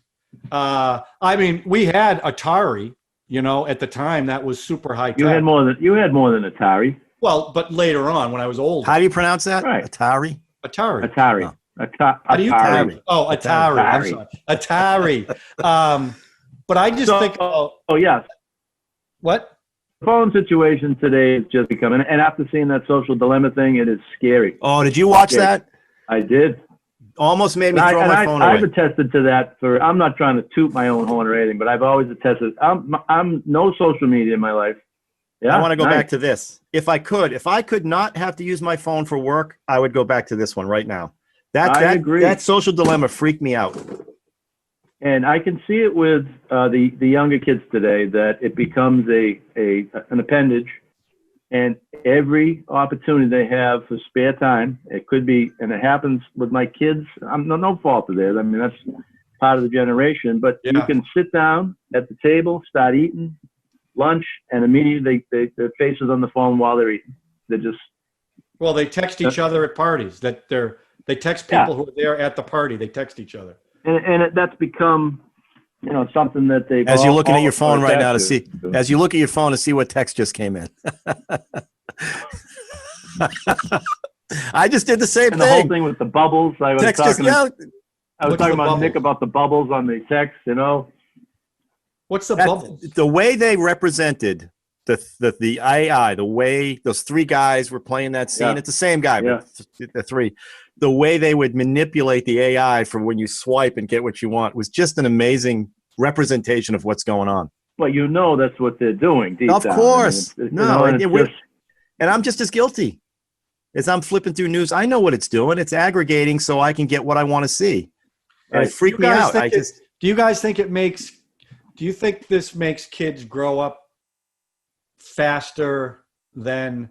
I mean, we had Atari. At the time that was super high tech. You had more than Atari. Well, but later on when I was old. How do you pronounce that? Right. Atari. Atari. How do you pronounce it? Oh, Atari. I'm sorry. Atari. But I just think. Oh yes. What? The phone situation today is just becoming, and after seeing that Social Dilemma thing, it is scary. Oh, did you watch that? I did. Almost made me throw my phone away. I've attested to that I'm not trying to toot my own horn or anything, but I've always attested. I'm no social media in my life. Yeah. I want to go back to this. If I could not have to use my phone for work, I would go back to this one right now. I agree. That Social Dilemma freaked me out. And I can see it with the younger kids today that it becomes an appendage, and every opportunity they have for spare time, it could be, and it happens with my kids. I'm no fault of theirs. I mean, that's part of the generation. But you can sit down at the table, start eating lunch, and immediately their face is on the phone while they're eating. They're just they text each other at parties. They text people who are there at the party. They text each other. And that's become something that they. As you're looking at your phone right now as you look at your phone to see what text just came in. I just did the same and thing. The whole thing with the bubbles. I was talking about bubbles? Nick about the bubbles on the text. What's the bubbles? The way they represented the AI, the way those three guys were playing that scene. It's the same guy, but the three. The way they would manipulate the AI for when you swipe and get what you want was just an amazing representation of what's going on. Well, that's what they're doing. Deep of down. course. And I'm just as guilty. As I'm flipping through news, I know what it's doing. It's aggregating so I can get what I want to see. And it freaked me out. Do you guys think do you think this makes kids grow up faster than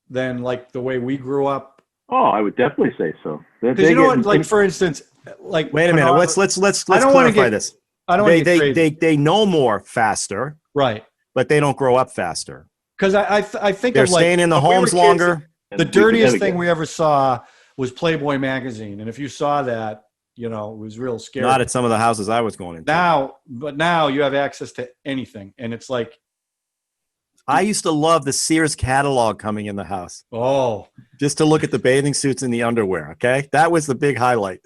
like the way we grew up? Oh, I would definitely say so. Because you know what, like for instance, like wait a minute, let's clarify this. I don't want to get crazy. They know more faster, right? But they don't grow up faster. Because I think they're staying in the homes longer. The dirtiest thing we ever saw was Playboy magazine, and if you saw that, it was real scary. Not at some of the houses I was going into. Now you have access to anything, and it's like. I used to love the Sears catalog coming in the house. Oh. Just to look at the bathing suits and the underwear, okay? That was the big highlight.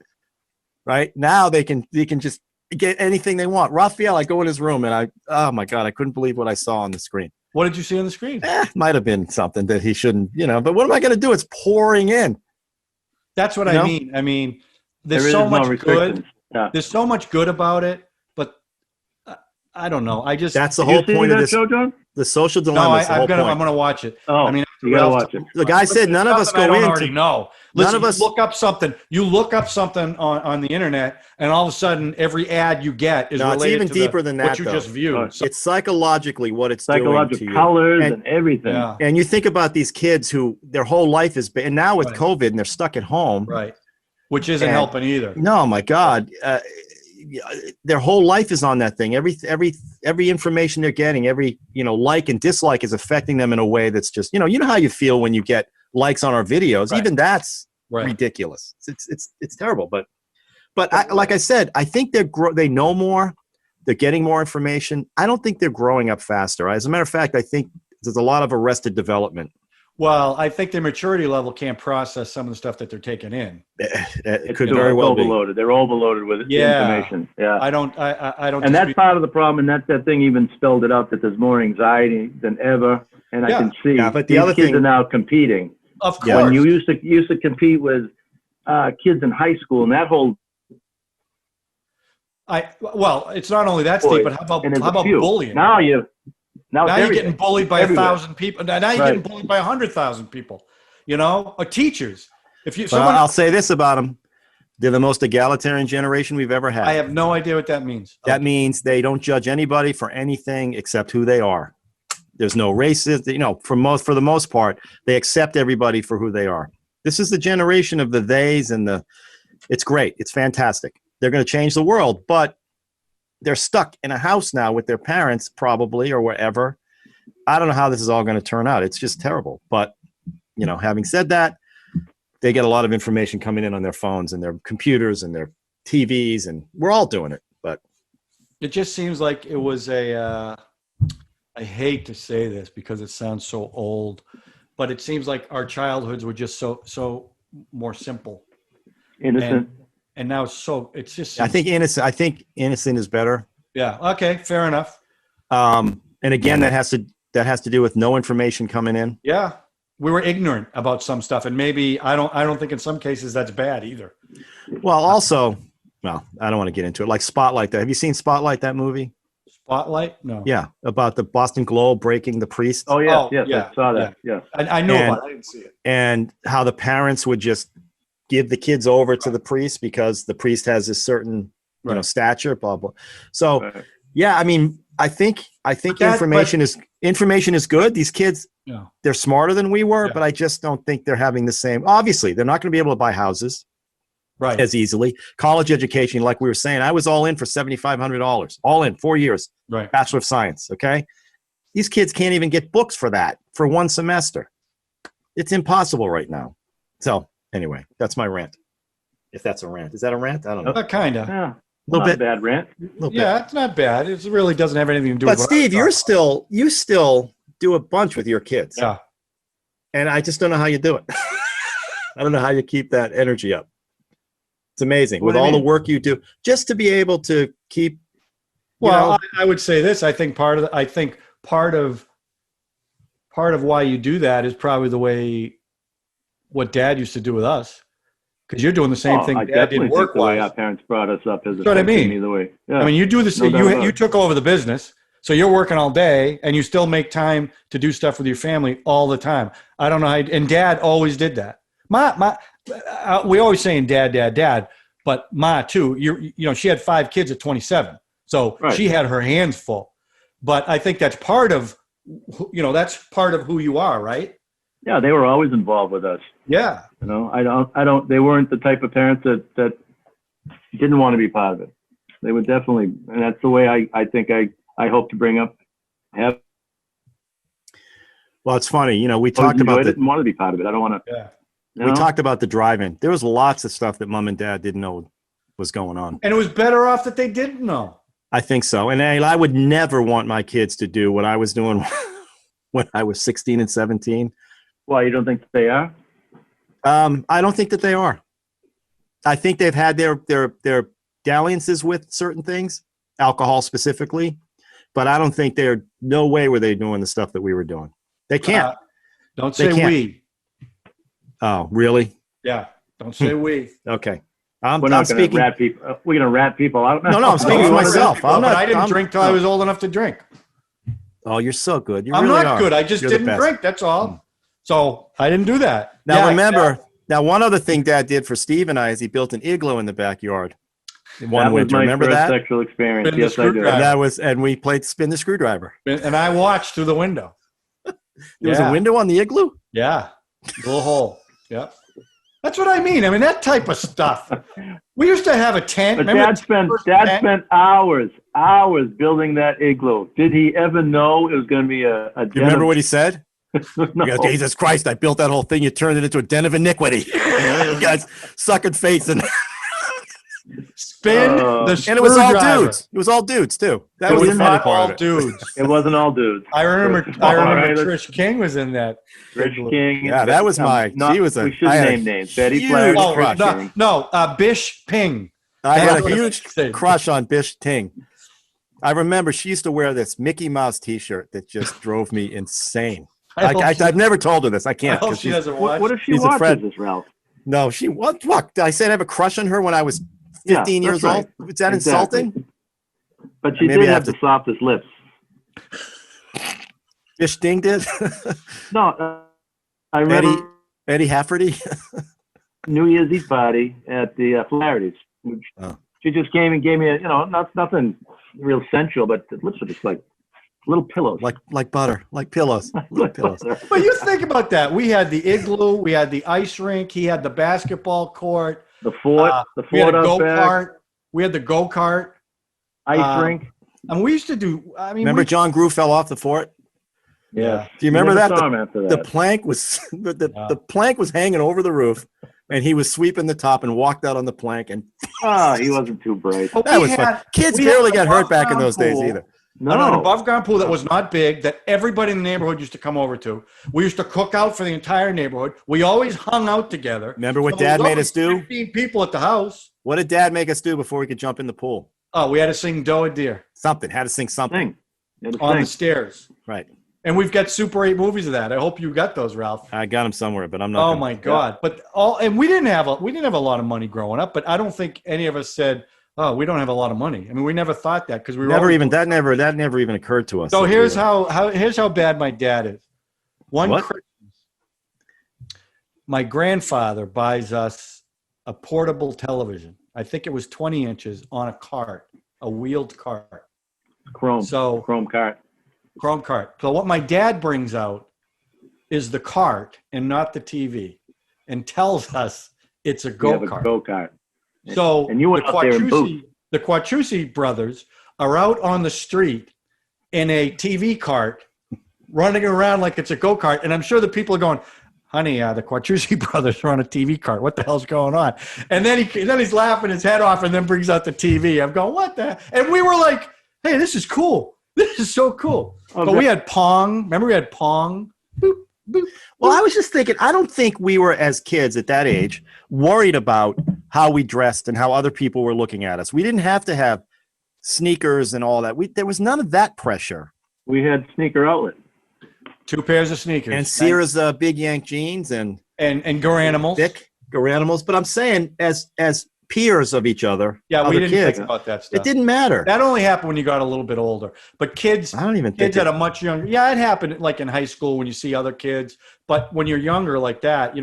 Right? Now they can just get anything they want. Raphael, I go in his room and oh my God, I couldn't believe what I saw on the screen. What did you see on the screen? Might have been something that he shouldn't, but what am I going to do? It's pouring in. That's what I mean. I mean, there's so much good. Yeah. There's so much good about it, but I don't know. That's the whole point of this show, John? The social dilemma. No, I'm gonna watch it. Oh, I mean, you gotta watch it. The guy said none of us go into. No, listen, none of us look up something. You look up something on the internet, and all of a sudden, every ad you get is related it's even to deeper than that. What you just viewed. It's psychologically what it's doing to you. Colors and everything. Yeah. And you think about these kids who their whole life is, and now with COVID, and they're stuck at home, right? Which isn't helping either. No, my God. Their whole life is on that thing. Every information they're getting, every like and dislike is affecting them in a way that's just you know how you feel when you get likes on our videos. Right. Even that's ridiculous. It's terrible. But like I said, I think they know more. They're getting more information. I don't think they're growing up faster. As a matter of fact, I think there's a lot of arrested development. Well, I think their maturity level can't process some of the stuff that they're taking in. It could very well be. Overloaded. They're overloaded with information. Yeah. I don't. And that's part of the problem. And that thing even spelled it out that there's more anxiety than ever. And I can see. Yeah, but the other kids are now competing. Of course. When you used to compete with kids in high school, and that whole. Well, it's not only that, Steve, but how about bullying? Now you're getting bullied by 1,000 people. Now you're getting bullied by 100,000 people. Or teachers. I'll say this about them: they're the most egalitarian generation we've ever had. I have no idea what that means. That means they don't judge anybody for anything except who they are. There's no racism. For the most part, they accept everybody for who they are. This is the generation of the theys and the. It's great. It's fantastic. They're going to change the world, but. They're stuck in a house now with their parents, probably, or wherever. I don't know how this is all going to turn out. It's just terrible. But, having said that, they get a lot of information coming in on their phones and their computers and their TVs, and we're all doing it. But it just seems like it was I hate to say this because it sounds so old, but it seems like our childhoods were just so more simple. Innocent. And now it's just. I think innocent is better. Yeah. Okay. Fair enough. And again, that has to do with no information coming in. Yeah, we were ignorant about some stuff, and maybe I don't think in some cases that's bad either. Well, also, I don't want to get into it. Like Spotlight. Have you seen Spotlight? That movie? Spotlight? No. Yeah, about the Boston Globe breaking the priest. Oh yeah, yes, I saw that. Yeah, I know about it. I didn't see it. And how the parents would just give the kids over to the priest because the priest has a certain stature, blah blah. So yeah, I mean, I think information is good. These kids, they're smarter than we were, but I just don't think they're having the same. Obviously, they're not going to be able to buy houses as easily. College education, like we were saying, I was all in for $7,500, all in 4 years, Bachelor of Science. Okay, these kids can't even get books for that for one semester. It's impossible right now. So. Anyway, that's my rant. If that's a rant. Is that a rant? I don't know. Kind of. Yeah. little Not bit. a bad rant. Yeah, it's not bad. It really doesn't have anything to do But with what I was Steve, talking you still do a bunch with your kids. about. And I just don't know how you do it. I don't know how you keep that energy up. It's amazing What with do you all the mean? work you do, just to be able to keep. Well, I would say this. I think part of why you do that is probably the way what Dad used to do with us, because you're doing the same thing I Dad definitely did think the way work-wise. our parents brought us up as That's what I affected mean. me the way. Yeah. I mean, you do this. No doubt about You it. took over the business, so you're working all day, and you still make time to do stuff with your family all the time. I don't know how. And Dad always did that. We always saying Dad, but Ma too. She had 5 kids at 27, so Right. she had her hands full. But I think that's part of, that's part of who you are, right? Yeah, they were always involved with us. Yeah. I don't. They weren't the type of parents that didn't want to be part of it. They would definitely, and that's the way I think I hope to bring up. Well, it's funny. We Always talked about enjoyed it and want to be part of it. I don't want to. Yeah. we talked about the drive-in. There was lots of stuff that Mom and Dad didn't know was going on. And it was better off that they didn't know. I think so. And I would never want my kids to do what I was doing when I was 16 and 17. Why, you don't think they are? I don't think that they are. I think they've had their dalliances with certain things, alcohol specifically, but I don't think no way were they doing the stuff that we were doing. They can't. Don't They say can't. we. Oh, really? Yeah. Don't say we. Okay. We're I'm not going speaking. to rat people. We're going to rat people out. No, I'm speaking for myself. But I didn't I'm- drink till I was old enough to drink. Oh, you're so good. You I'm really not are. good. I just You're the didn't best. drink. That's all. So I didn't do that. Now Yeah, remember, one other thing Dad did for Steve and I is he built an igloo in the backyard. One That was winter. my Remember first that? sexual experience. Spin the Yes, I do. screwdriver. And we played spin the screwdriver. And I watched through the window. There was a window on the igloo. Yeah. Little hole. Yeah. That's what I mean. I mean, that type of stuff. We used to have a tent. But Remember Dad spent hours building that igloo. Did he ever know it was going to be a den You remember of- what he said? No. He goes, Jesus Christ, I built that whole thing. You turned it into a den of iniquity. You guys sucking face. And spin the it was all screwdriver. dudes. It was all dudes, too. That It was was the funny not part all of it. dudes. It wasn't all dudes. I remember All right, Trish King was in that. Rich King. Yeah, that was my- she was a- We should I had a name names. Betty huge Flack, Oh, crush. Trish King. no, Bish Ping. I had That's a what huge I said. crush on Bish Ting. I remember she used to wear this Mickey Mouse T-shirt that just drove me insane. I've never told her this. I I can't. hope 'cause she she's- doesn't watch. What if she He's a watches friend. this, Ralph? No, she what? What? Did I say I have a crush on her when I was 15 Yeah, years that's right. old? Is that Exactly. insulting? But she Maybe did I have have the softest lips. Bish Ting did. No, I remember Eddie Hafferty. New Year's Eve party at the Flaherty's. Oh. She just came and gave me nothing real sensual, but the lips were just like little pillows. like butter, like pillows, little pillows. But you think about that. We had the igloo. We had the ice rink. He had the basketball court. The fort, We had a out go back, kart. We had the go kart. ice rink. And we used to do. I mean, Remember John Grew fell off the fort? Yeah. Do you remember Never that? saw him after The that. plank was the plank was hanging over the roof, and he was sweeping the top and walked out on the plank, and He wasn't too bright. But that we was fun. had- Kids we had barely an got hurt back in above-ground those days pool. either. An above ground pool that was not big, that everybody in the neighborhood used to come over to. We used to cook out for the entire neighborhood. We always hung out together. Remember what So there Dad was made us always do? 15 people at the house. What did Dad make us do before we could jump in the pool? Oh, we had to sing Doe a Deer Something. Had to sing something. Sing. You had to on sing. the stairs. Right. And we've got Super 8 movies of that. I hope you got those, Ralph. I got him somewhere, but I'm not. Oh gonna- my God! But we didn't have a lot of money growing up. But I don't think any of us said, "Oh, we don't have a lot of money." I mean, we never thought that because we were Never always- even that never even occurred to us. So that we here's were- here's how bad my dad is. One What? Christmas, my grandfather buys us a portable television. I think it was 20 inches on a cart, a wheeled cart. Chrome. So Chrome cart. Chrome cart. So what my dad brings out is the cart and not the TV, and tells us it's a We go have a kart. go-kart. So And you went out there in boots. The Quattrucci brothers are out on the street in a TV cart, running around like it's a go kart, and I'm sure the people are going, honey, the Quattrucci brothers are on a TV cart. What the hell's going on? And then he's laughing his head off and then brings out the TV. I'm going, what the? And we were like, hey, this is cool. This is so cool. But we had Pong. Remember we had Pong? Boop, boop. Well, I was just thinking, I don't think we were, as kids at that age, worried about how we dressed and how other people were looking at us. We didn't have to have sneakers and all that. There was none of that pressure. We had Sneaker Outlet. 2 pairs of sneakers. And Sears Big Yank jeans and Garanimals. Thick Garanimals. But I'm saying, as peers of each other, yeah, we other didn't kids, think about that stuff. it didn't matter. That only happened when you got a little bit older. But kids, I don't even kids think at a much younger. Yeah, it happened like in high school when you see other kids. But when you're younger like that,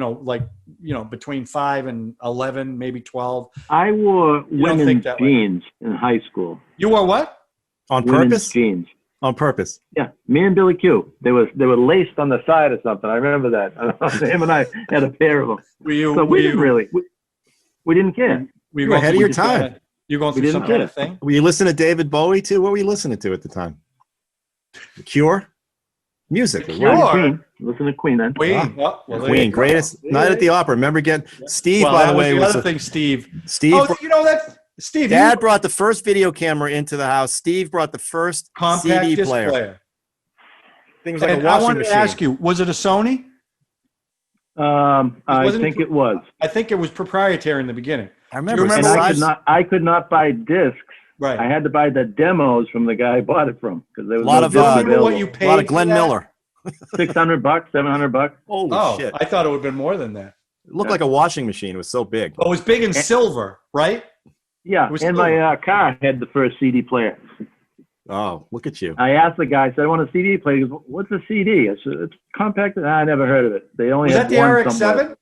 between 5 and 11, maybe 12. I wore women's think that way. jeans in high school. You wore what? On Women's purpose? jeans. On purpose. Yeah, me and Billy Q. They were laced on the side or something. I remember that. Him and I had a pair of them. We didn't really. We didn't care. You were ahead of your time. You're going through some kind of thing? Were you listening to David Bowie too? What were you listening to at the time? The Cure? Music. The Cure? Queen. Listen to Queen then. Queen. Queen. Greatest night at the opera. Remember getting Steve, Well, by that the way. was the Was other thing, Steve. Steve. Oh, that's Steve. Dad brought the first video camera into the house. Steve brought the first compact CD disc player. Thing was like and a washing I wanted machine. to ask you, was it a Sony? I think it was. I think it was proprietary in the beginning. I remember. Do you And remember I could not buy discs. Right. I had to buy the demos from the guy I bought it from because there was A lot no of, disc remember available. what you paid a lot of for Glenn that? Miller. $600, $700. Holy shit. I thought it would have been more than that. It looked like a washing machine. It was so big. But it was big in silver, right? Yeah, was and my car had the first CD player. Oh, look at you. I asked the guy, I said, I want a CD player. He goes, what's a CD? I said, it's compact. I never heard of it. They only Was had that the one RX-7? somewhere.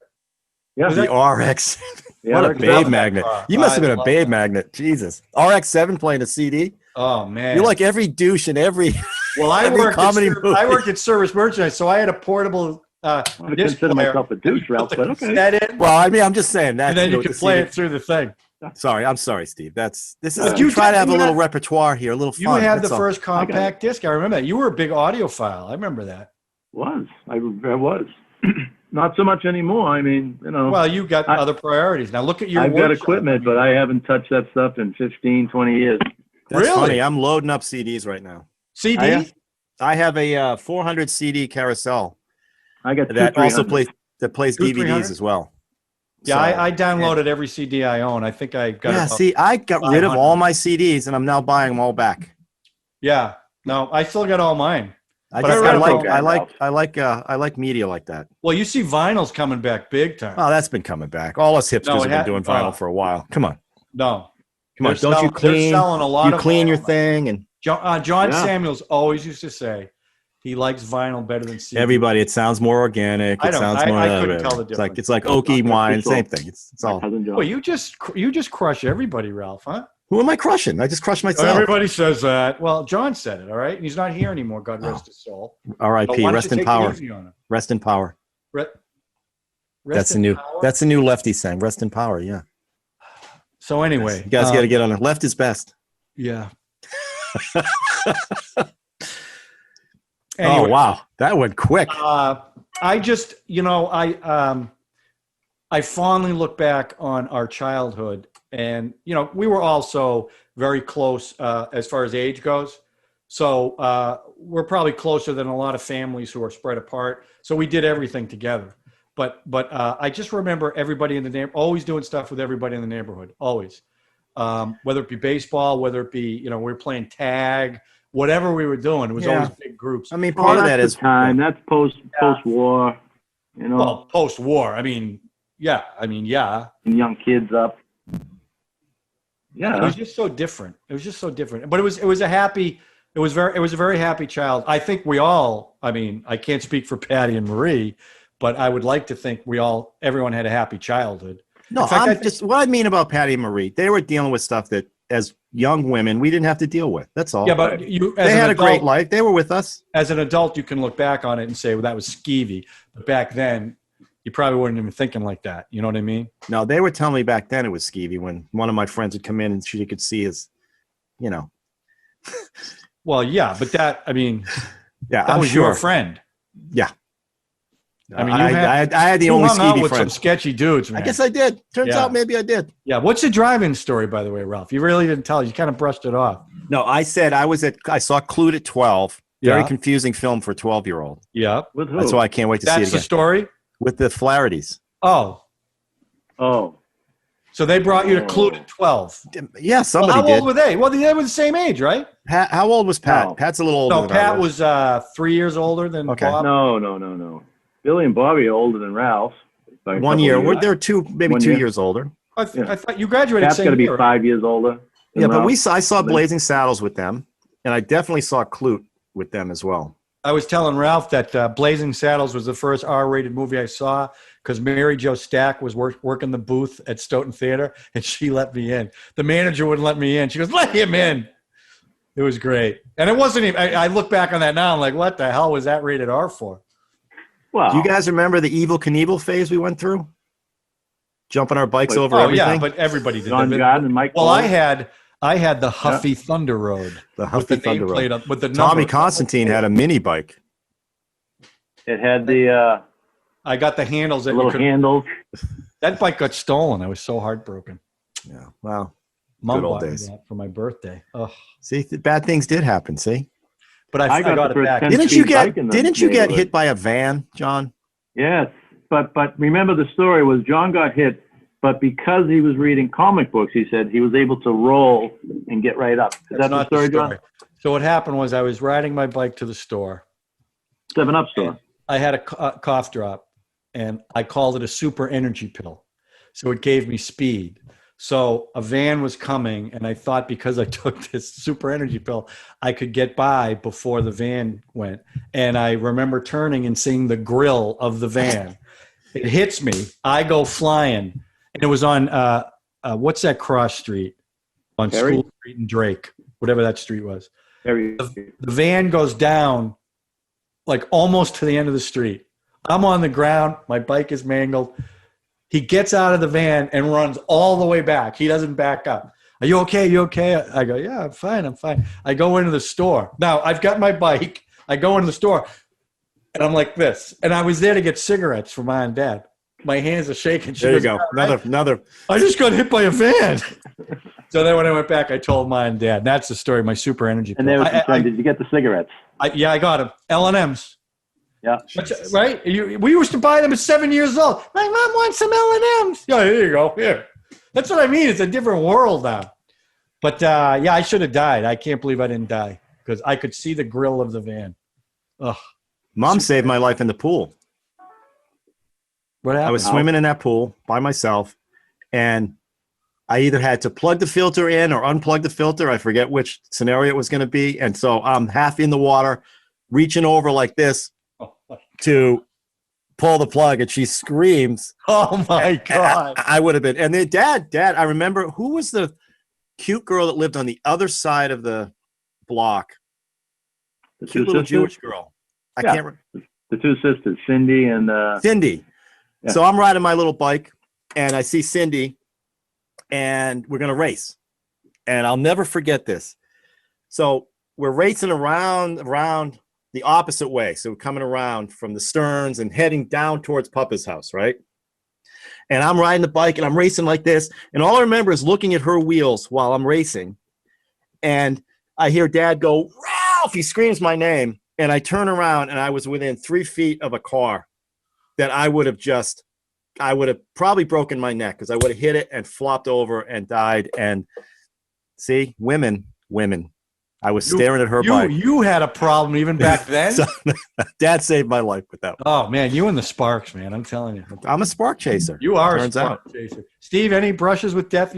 Yeah. The RX. The What a RX-7. babe magnet. You must have been a love babe that. magnet. Jesus. RX-7 playing a CD? Oh, man. You're like every douche in every well, I every comedy movie. worked at Service Merchandise, so I had a portable I would consider myself a douche, Ralph, but okay. That in, Well, I mean, I'm just saying that. and then you could play it through the thing. Sorry, I'm sorry, Steve. This is But you you try to did- have a you little had- repertoire here, a little fun. You had the that's all. first compact disc. I remember that. You were a big audiophile. I remember that. I was. Not so much anymore. I mean, Well, you got other priorities. Now look at your I've got workshop. equipment, but I haven't touched that stuff in 15, 20 years. That's Really? funny. I'm loading up CDs right now. CD? I am. I have a 400 CD carousel I got that also 300. plays Two DVDs 300? as well. Yeah, So- I downloaded every CD I own. I think I got Yeah, about- see, I got rid of 500. all my CDs, and I'm now buying them all back. Yeah. No, I still got all mine. I But just I I read like media like that. Well, you see vinyl's coming back big time. Oh, that's been coming back. All us hipsters No, it have been doing hadn't. vinyl for a while. Come on, No. come on. They're Don't you selling- they're clean? selling a lot You of clean your vinyl. thing, and John Yeah. Samuels always used to say he likes vinyl better than CD. everybody. It sounds more organic. I It don't- sounds I- more. I couldn't tell the It's like oaky That's wine, official. same thing. It's My all. cousin John. Well, you just crush everybody, Ralph, huh? Who am I crushing? I just crushed myself. Everybody says that. Well, John said it, all right? And he's not here anymore, God rest his soul. But R.I.P. why don't Rest you in take it power. easy on him? Rest in power. Rest That's in a new. power? That's a new lefty saying. Rest in power. Yeah. So anyway. You guys got to get on it. Left is best. Yeah. Oh Anyway, wow, that went quick. I just, I fondly look back on our childhood, and we were also very close as far as age goes. So we're probably closer than a lot of families who are spread apart. So we did everything together. But I just remember everybody in the neighborhood always doing stuff with everybody in the neighborhood, always. Whether it be baseball, whether it be we were playing tag, whatever we were doing, it was Yeah. always big groups. I mean, part of that that's is the time. That's post-war. Well, post-war. I mean, yeah. And young kids up. It Yeah. was just so different. But it was a very happy child. I think we all, I can't speak for Patty and Marie, but I would like to think everyone had a happy childhood. no. In fact, What I mean about Patty and Marie, they were dealing with stuff that, as young women, we didn't have to deal with. That's all. Yeah, but they had a great life. They were with us. As an adult, you can look back on it and say, well, that was skeevy. But back then, you probably weren't even thinking like that. You know what I mean? No, they were telling me back then it was skeevy when one of my friends would come in and she could see his, Well, yeah, but that yeah, that I'm was sure. your friend. Yeah. I mean, I had the you only hung out skeevy with some friend. sketchy dudes, man. I guess I did. Turns Yeah. out maybe I did. Yeah. What's your driving story, by the way, Ralph? You really didn't tell. You kind of brushed it off. No, I said I saw Clued at 12. Very Yeah. confusing film for a 12-year-old. Yeah. With who? That's why I can't wait to see it That's the again. story? With the Flahertys. Oh. Oh. So they brought you to Clue at 12. Yeah, somebody Well, how did. old were they? Well, they were the same age, right? Pat, how old was Pat? No. Pat's a little older No, than Pat I was. was 3 years older than Okay. Bob. No. Billy and Bobby are older than Ralph. by a 1 couple year. of years. They're maybe 1 2 year. years older. I thought you graduated Pat's same got to be year. 5 years older. than Yeah, but Ralph. I saw Blazing Saddles with them, and I definitely saw Clute with them as well. I was telling Ralph that Blazing Saddles was the first R-rated movie I saw because Mary Jo Stack was working the booth at Stoughton Theater, and she let me in. The manager wouldn't let me in. She goes, "Let him in." It was great. And it wasn't even – I look back on that now. I'm like, what the hell was that rated R for? Well, Do you guys remember the Evel Knievel phase we went through? Jumping our bikes over everything? Yeah, but everybody did John that. Garden and Mike Well, Cole. I had the Huffy Thunder Road. The Huffy Thunder Road. With the Tommy number. Constantine had a mini bike. It had the I got the handles that little you could. handles. That bike got stolen. I was so heartbroken. Yeah, well, Mom Good old bought me days. that for my birthday. Ugh. see, bad things did happen, see? But I got got the it first back. 10 Didn't speed you get bike in the didn't you get neighborhood. hit by a van, John? Yes, but remember the story was John got hit, but because he was reading comic books, he said he was able to roll and get right up. Is That's that the not story, John? So what happened was I was riding my bike to the store. 7-Up store. I had a cough drop, and I called it a super energy pill. So it gave me speed. So a van was coming, and I thought because I took this super energy pill, I could get by before the van went. And I remember turning and seeing the grill of the van. It hits me. I go flying. And it was on, what's that cross street? On Perry? School Street and Drake, whatever that street was. Very. The van goes down like almost to the end of the street. I'm on the ground. My bike is mangled. He gets out of the van and runs all the way back. He doesn't back up. Are you okay? You okay? I go, yeah, I'm fine. I go into the store. Now, I've got my bike. I go into the store, and I'm like this. And I was there to get cigarettes for Mom and Dad. My hands are shaking. She There you goes, go. Another. I just got hit by a van. So then when I went back, I told Mom and Dad. That's the story, my super energy And pill. there was did you get the cigarettes? Yeah, I got them. L&M's. Yeah. Right? We used to buy them at 7 years old. My mom wants some L&M's. Yeah, here you go. Here. That's what I mean. It's a different world now. But, yeah, I should have died. I can't believe I didn't die because I could see the grill of the van. Ugh. Mom saved my life in the pool. What happened? I was swimming in that pool by myself, and I either had to plug the filter in or unplug the filter. I forget which scenario it was going to be. And so I'm half in the water, reaching over like this to pull the plug, and she screams. Oh, my God. I would have been. And then dad, I remember who was the cute girl that lived on the other side of the block? The Cute two little sisters? Jewish girl. I Yeah. can't remember. The two sisters, Cindy and Cindy. Yeah. So I'm riding my little bike, and I see Cindy, and we're going to race. And I'll never forget this. So we're racing around the opposite way. So we're coming around from the Stearns and heading down towards Papa's house, right? And I'm riding the bike, and I'm racing like this. And all I remember is looking at her wheels while I'm racing. And I hear Dad go, Ralph! He screams my name. And I turn around, and I was within 3 feet of a car that I would have probably broken my neck because I would have hit it and flopped over and died. And see, women. I was staring at her bike. You had a problem even back then? So, Dad saved my life with that one. Oh, man, you and the sparks, man. I'm telling you. I'm a spark chaser. You are Turns a spark out. chaser. Steve, any brushes with death?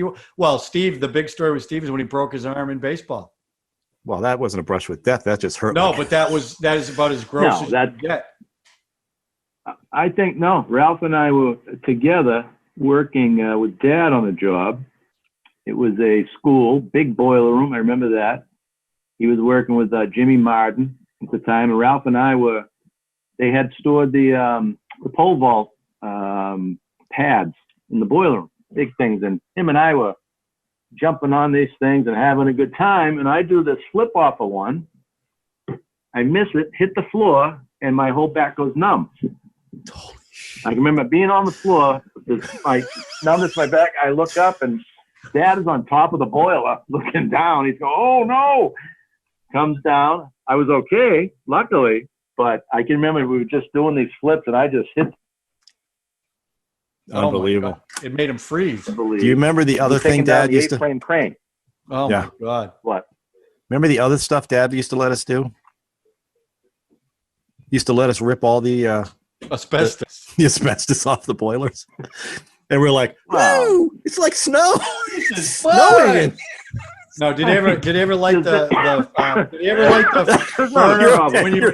Steve, the big story with Steve is when he broke his arm in baseball. Well, that wasn't a brush with death. That just hurt. No, me. but that is about as gross as you can get. I think no. Ralph and I were together working with Dad on a job. It was a school, big boiler room. I remember that. He was working with Jimmy Martin at the time, and Ralph and I they had stored the pole vault pads in the boiler room, big things, and him and I were jumping on these things and having a good time, and I do this flip off of one. I miss it, hit the floor, and my whole back goes numb. I can remember being on the floor. Numbness my back. I look up and Dad is on top of the boiler looking down. He's going, oh no. Comes down. I was okay, luckily, but I can remember we were just doing these flips and I just hit. Unbelievable. It made him freeze. Do you remember the other thing Dad used to? Plane crane. Oh my God. What? Remember the other stuff Dad used to let us do? He used to let us rip all the asbestos off the boilers. And we're like, woo, it's like snow. It's snowing. No, did you ever light the burner when you were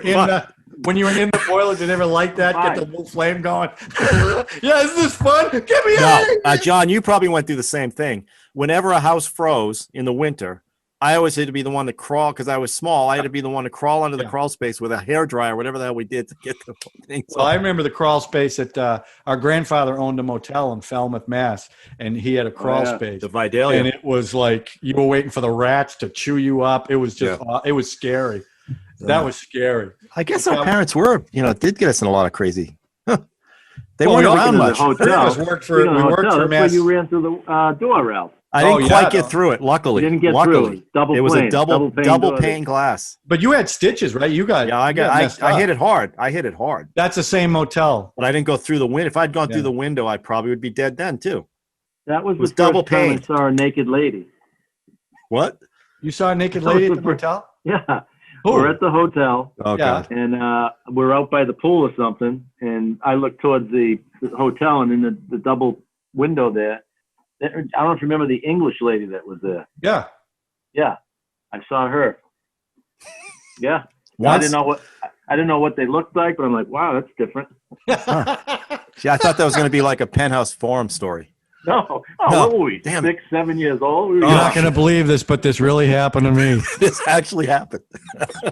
in the boiler? Did you ever light that? Get the little flame going? Yeah, isn't this fun? Get me out of here. John, you probably went through the same thing. Whenever a house froze in the winter, I always had to be the one to crawl because I was small. I had to be the one to crawl under the crawl space with a hairdryer, whatever the hell we did to get the things. Well, I remember the crawl space at our grandfather owned a motel in Falmouth, Mass, and he had a crawl space. The Vidalia. And it was like you were waiting for the rats to chew you up. It was just it was scary. That was scary. I guess our parents did get us in a lot of crazy. They weren't around much. We worked for That's Mass. why you ran through the door, Ralph. I didn't quite get through it. Luckily, you didn't get through it. It was a double pane glass. But you had stitches, right? You got I hit it hard. That's the same motel. But I didn't go through the window. If I'd gone through the window, I probably would be dead then too. That was the double first time I saw a naked lady. What? You saw a naked lady at the motel? Yeah. We're at the hotel. Oh, God. And we're out by the pool or something. And I look towards the hotel, and in the double window there, I don't know if you remember the English lady that was there. Yeah. Yeah. I saw her. Yeah. Once? I didn't know what they looked like, but I'm like, wow, that's different. See, I thought that was going to be like a Penthouse Forum story. No. What were we? Damn 6, 7 years old? You're not going to believe this, but this really happened to me. This actually happened.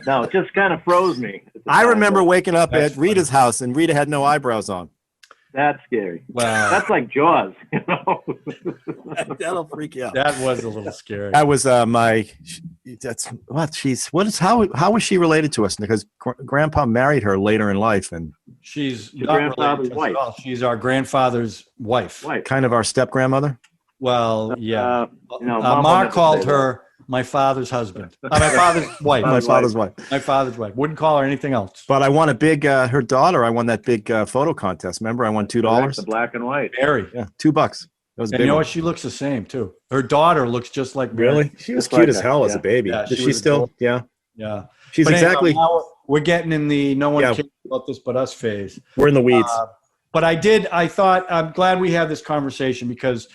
No, it just kind of froze me. I remember waking up at Rita's house, and Rita had no eyebrows on. That's scary. Wow. That's like Jaws, That'll freak you out. That was a little scary. That was how was she related to us? Because Grandpa married her later in life, and she's your not grandfather's related to us at all. She's our grandfather's wife. Kind of our step grandmother. Well, yeah. Mom Ma called her my father's husband. My father's wife. My father's wife. My father's wife. Wouldn't call her anything else. But I won a big, her daughter, I won that big photo contest. Remember, I won $2. The black and white. Mary. Yeah, $2. That was And big. you know what? She looks the same, too. Her daughter looks just like Mary. Really? She was Just cute like as hell as a baby. Yeah, Is she she was still? adorable. Yeah. Yeah. She's But exactly. anyhow, we're getting in the no one cares about this but us phase. We're in the weeds. But I'm glad we had this conversation because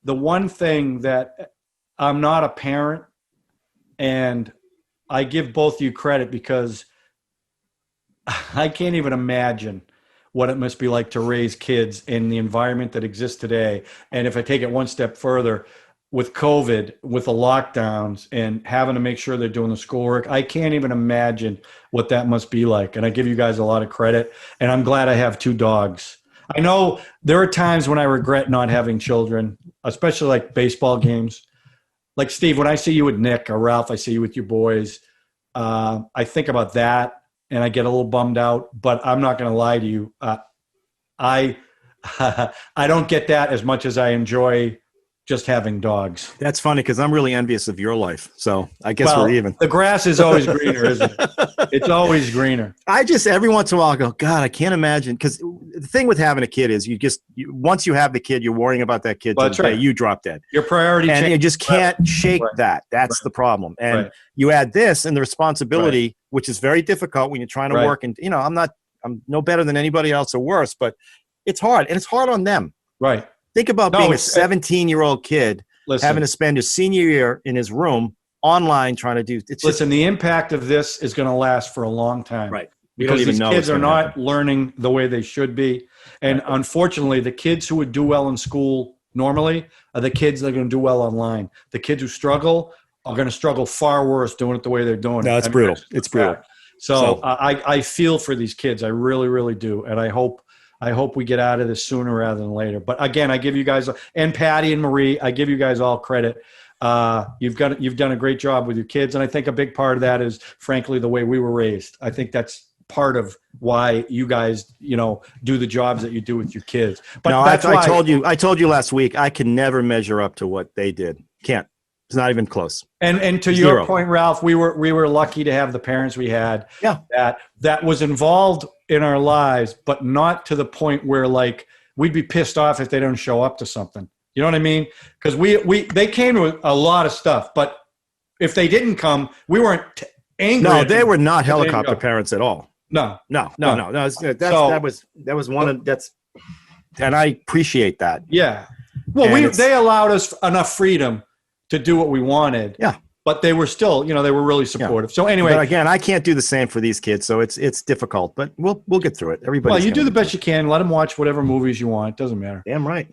the one thing that I'm not a parent, and I give both of you credit because I can't even imagine what it must be like to raise kids in the environment that exists today. And if I take it one step further, with COVID, with the lockdowns and having to make sure they're doing the schoolwork, I can't even imagine what that must be like. And I give you guys a lot of credit. And I'm glad I have 2 dogs. I know there are times when I regret not having children, especially like baseball games. Like Steve, when I see you with Nick or Ralph, I see you with your boys. I think about that and I get a little bummed out, but I'm not going to lie to you. I don't get that as much as I enjoy just having dogs. That's funny because I'm really envious of your life. So I guess we're even. The grass is always greener, isn't it? It's always greener. I just, every once in a while, I go, God, I can't imagine. Because the thing with having a kid is once you have the kid, you're worrying about that kid. That's right. You drop dead. Your priority and changes. you just can't shake that. That's the problem. And you add this and the responsibility, which is very difficult when you're trying to work. And, I'm no better than anybody else or worse, but it's hard. And it's hard on them. Right. Think about being a 17-year-old kid having to spend his senior year in his room online trying to do. The impact of this is going to last for a long time. Right. Because these kids are not learning the way they should be. And unfortunately, the kids who would do well in school normally are the kids that are going to do well online. The kids who struggle are going to struggle far worse doing it the way they're doing it. No, it's brutal. It's brutal. So I feel for these kids. I really, really do. And I hope we get out of this sooner rather than later. But again, I give you guys, and Patty and Marie, I give you guys all credit. You've done a great job with your kids. And I think a big part of that is, frankly, the way we were raised. I think that's part of why you guys, do the jobs that you do with your kids. But No, that's I why, told you last week, I can never measure up to what they did. Can't. It's not even close. and to Zero. your point, Ralph, we were lucky to have the parents we had. Yeah. That was involved in our lives, but not to the point where like we'd be pissed off if they don't show up to something. You know what I mean? Because they came to a lot of stuff, but if they didn't come, we weren't angry. No, they were not helicopter parents at all. No. That was one of that's, and I appreciate that. Yeah. Well, they allowed us enough freedom to do what we wanted. Yeah. But they were still, they were really supportive. Yeah. So anyway, but again, I can't do the same for these kids, so it's difficult. But we'll get through it. Everybody. Well, you do the best you can. Let them watch whatever movies you want. It doesn't matter. Damn right.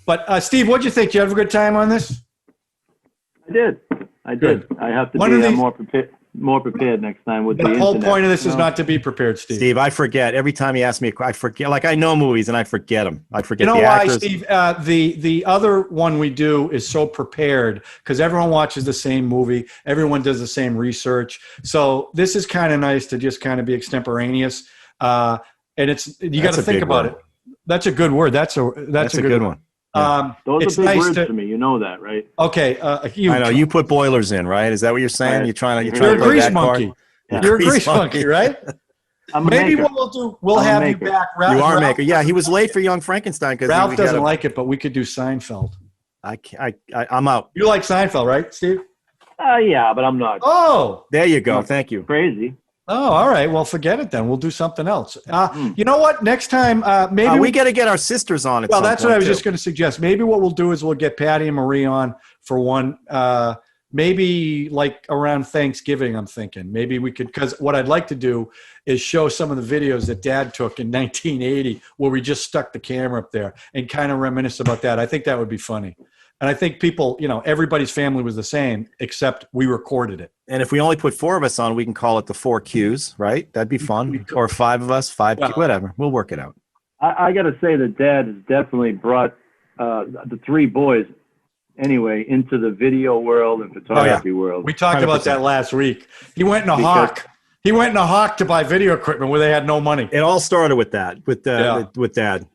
But Steve, what'd you think? Did you have a good time on this? I did. Good. I have to be more prepared next time with the whole internet. Point of this is not to be prepared, Steve. Steve, I forget. Every time you ask me, I forget. Like, I know movies and I forget them. I forget the actors. Steve? The other one we do is so prepared because everyone watches the same movie. Everyone does the same research. So this is kind of nice to just kind of be extemporaneous. And you got to think about it. That's a good word. That's a good one. Yeah. Those are big words to me. You know that, right? Okay. I know you put boilers in, right? Is that what you're saying? Right. You're trying You're a to play grease that monkey. card? You're a grease monkey, right? Maybe what we'll do, we'll have you back. You are a maker. Yeah, he was late for Young Frankenstein because Ralph doesn't like it, but we could do Seinfeld. I'm out. You like Seinfeld, right, Steve? Yeah, but I'm not. Oh, there you go. Thank you. Crazy. Oh, all right. Well, forget it then. We'll do something else. You know what? Next time, maybe we got to get our sisters on it. Well, that's what I was just going to suggest. Maybe what we'll do is we'll get Patty and Marie on for one. Maybe like around Thanksgiving, I'm thinking. Maybe we could, because what I'd like to do is show some of the videos that Dad took in 1980 where we just stuck the camera up there and kind of reminisce about that. I think that would be funny. And I think people, everybody's family was the same, except we recorded it. And if we only put 4 of us on, we can call it the 4 Qs, right? That'd be fun. Or 5 of us, whatever. We'll work it out. I got to say that Dad has definitely brought the 3 boys, anyway, into the video world and photography world. We talked 100%. About that last week. He went in a hawk. He went in a hawk to buy video equipment where they had no money. It all started with that, with Dad. 100%.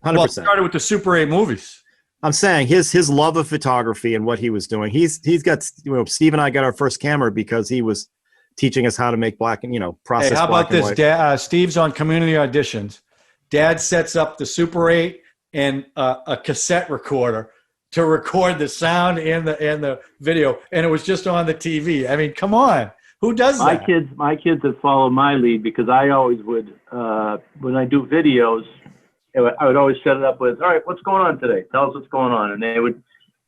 Well, it started with the Super 8 movies. I'm saying his love of photography and what he was doing. He's got, Steve and I got our first camera because he was teaching us how to make black and, process. Hey, how black about this? Dad, Steve's on community auditions. Dad sets up the Super 8 and a cassette recorder to record the sound and the video, and it was just on the TV. I mean, come on, who does that? My kids have followed my lead because I always would when I do videos. I would always set it up with, all right, what's going on today? Tell us what's going on. And they would,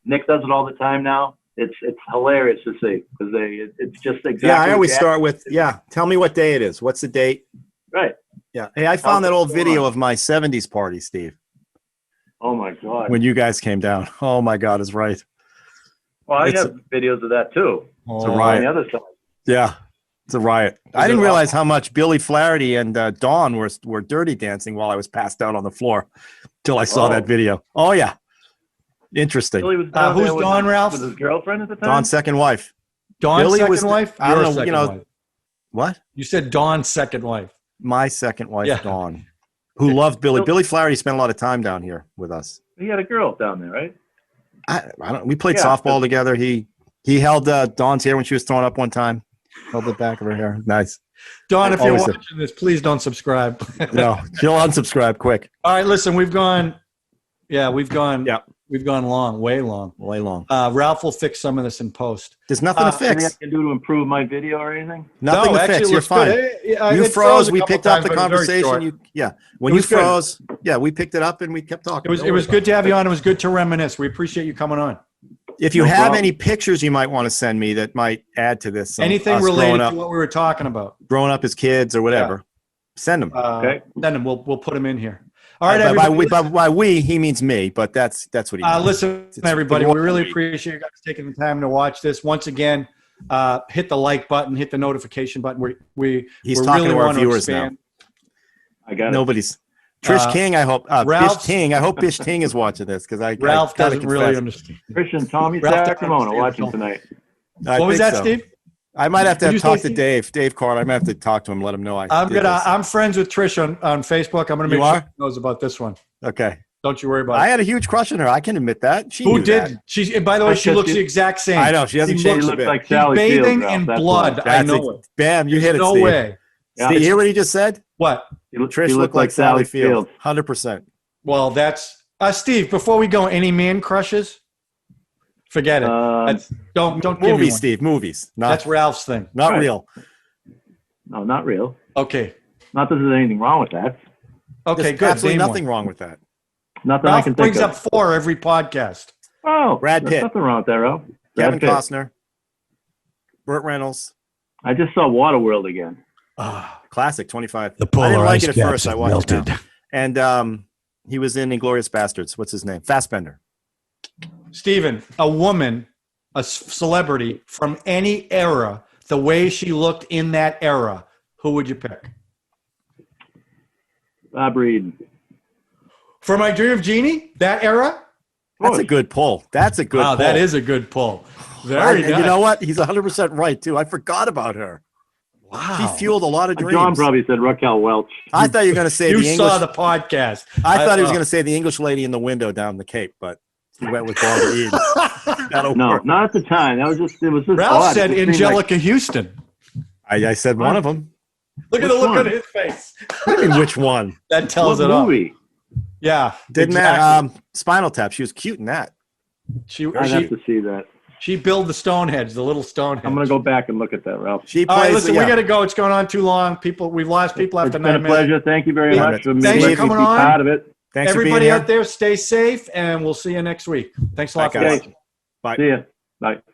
Nick does it all the time now. It's hilarious to see because it's just exactly. Yeah, I always start with, tell me what day it is. What's the date? Right. Yeah. Hey, I found that old video of my 70s party, Steve. Oh my God. When you guys came down. Oh my God, is right. Well, I have videos of that too. It's a riot. On the other side. Yeah. It's a riot. I didn't realize how much Billy Flaherty and Dawn were dirty dancing while I was passed out on the floor till I saw that video. Oh, yeah. Interesting. Billy was who's Dawn, Ralph? With his girlfriend at the time? Dawn's second wife. Dawn's second wife? I don't know, wife. What? You said Dawn's second wife. My second wife, Dawn, who loved Billy. Billy Flaherty spent a lot of time down here with us. He had a girl down there, right? I don't. We played softball together. He held Dawn's hair when she was throwing up one time. Held the back of her hair. Nice. Dawn, if you're watching this, please don't subscribe. No, she'll unsubscribe quick. All right, listen, we've gone long, way long. Ralph will fix some of this in post. There's nothing to fix. Anything I can do to improve my video or anything? Nothing to fix. You're fine. You froze. We picked up the conversation. When you froze, we picked it up and we kept talking. It was good to have you on. It was good to reminisce. We appreciate you coming on. If you have any pictures you might want to send me that might add to this. Anything related to what we were talking about. Growing up as kids or whatever. Send them. Okay. Send them. We'll put them in here. All right, everybody. By we, he means me, but that's what he means. Listen, everybody, we really appreciate you guys taking the time to watch this. Once again, hit the like button, hit the notification button. He's talking to our viewers now. I got it. Nobody's. Trish King, I hope. Bish Ting. I hope Bish Ting is watching this because Ralph doesn't really understand. Christian, Tommy Sacramona watching tonight. What was that, Steve? I might have to Did you talk say to Dave Carter. I might have to talk to him, let him know I'm friends with Trish on Facebook. I'm gonna make sure he knows about this one. Okay. Don't you worry about I it. had a huge crush on her. I can admit that. She Who knew did? that. She's. By the way, she looks the exact same. I know. She hasn't She changed a looks bit. like She's Sally bathing Field, in Ralph. That's blood. why. I know it. Bam, you hit it, No Steve. way. Yeah. Steve, you hear what he just said? What? Trish She looked like Sally Field. 100%. Well, that's Steve. Before we go, any man crushes? Forget it. Don't give me Movies, one. Steve. Movies. That's Ralph's thing. Not Right. real. No, not real. Okay. Not that there's anything wrong with that. Okay. There's Good. absolutely Name nothing one. wrong with that. Not that I Ralph can brings think up of. 4 every podcast. Oh, Brad there's Pitt. nothing wrong with that, Ralph. Kevin Brad Pitt. Costner. Burt Reynolds. I just saw Waterworld again. Classic, 25. The I didn't polar like ice it at caps first. I have watched melted. it now. And he was in Inglourious Bastards. What's his name? Fassbender. Steven, a woman, a celebrity from any era, the way she looked in that era, who would you pick? Bob Reed. For My Dream of Jeannie, that era? That's a good pull. That's a good Wow, pull. that is a good pull. Very nice. And you know what? He's 100% right, too. I forgot about her. Wow. She fueled a lot of dreams. John probably said Raquel Welch. I thought you were going to say You the English. saw the podcast. I thought he was going to say the English lady in the window down the Cape, but he went with Barbara Reed. That'll No, work. not at the time. That was just it was just Ralph odd. said It just seemed Angelica Houston. I said one of them. Look at Which the look one? on his face. I mean, which one? That tells what it all. movie? Yeah. Didn't exactly. that Spinal Tap? She was cute in that. I'd have to see that. She built the Stonehenge, the little Stonehenge. I'm gonna go back and look at that, Ralph. She All right, plays. listen, we got to go. It's going on too long. We've lost people It's after been 9 a minutes. pleasure. Thank you very Yeah, much for thanks for letting coming me be on. part of it. Thanks for Everybody being out here. there, stay safe, and we'll see you next week. Thanks a lot, Bye, guys. guys. Bye. See ya. Bye.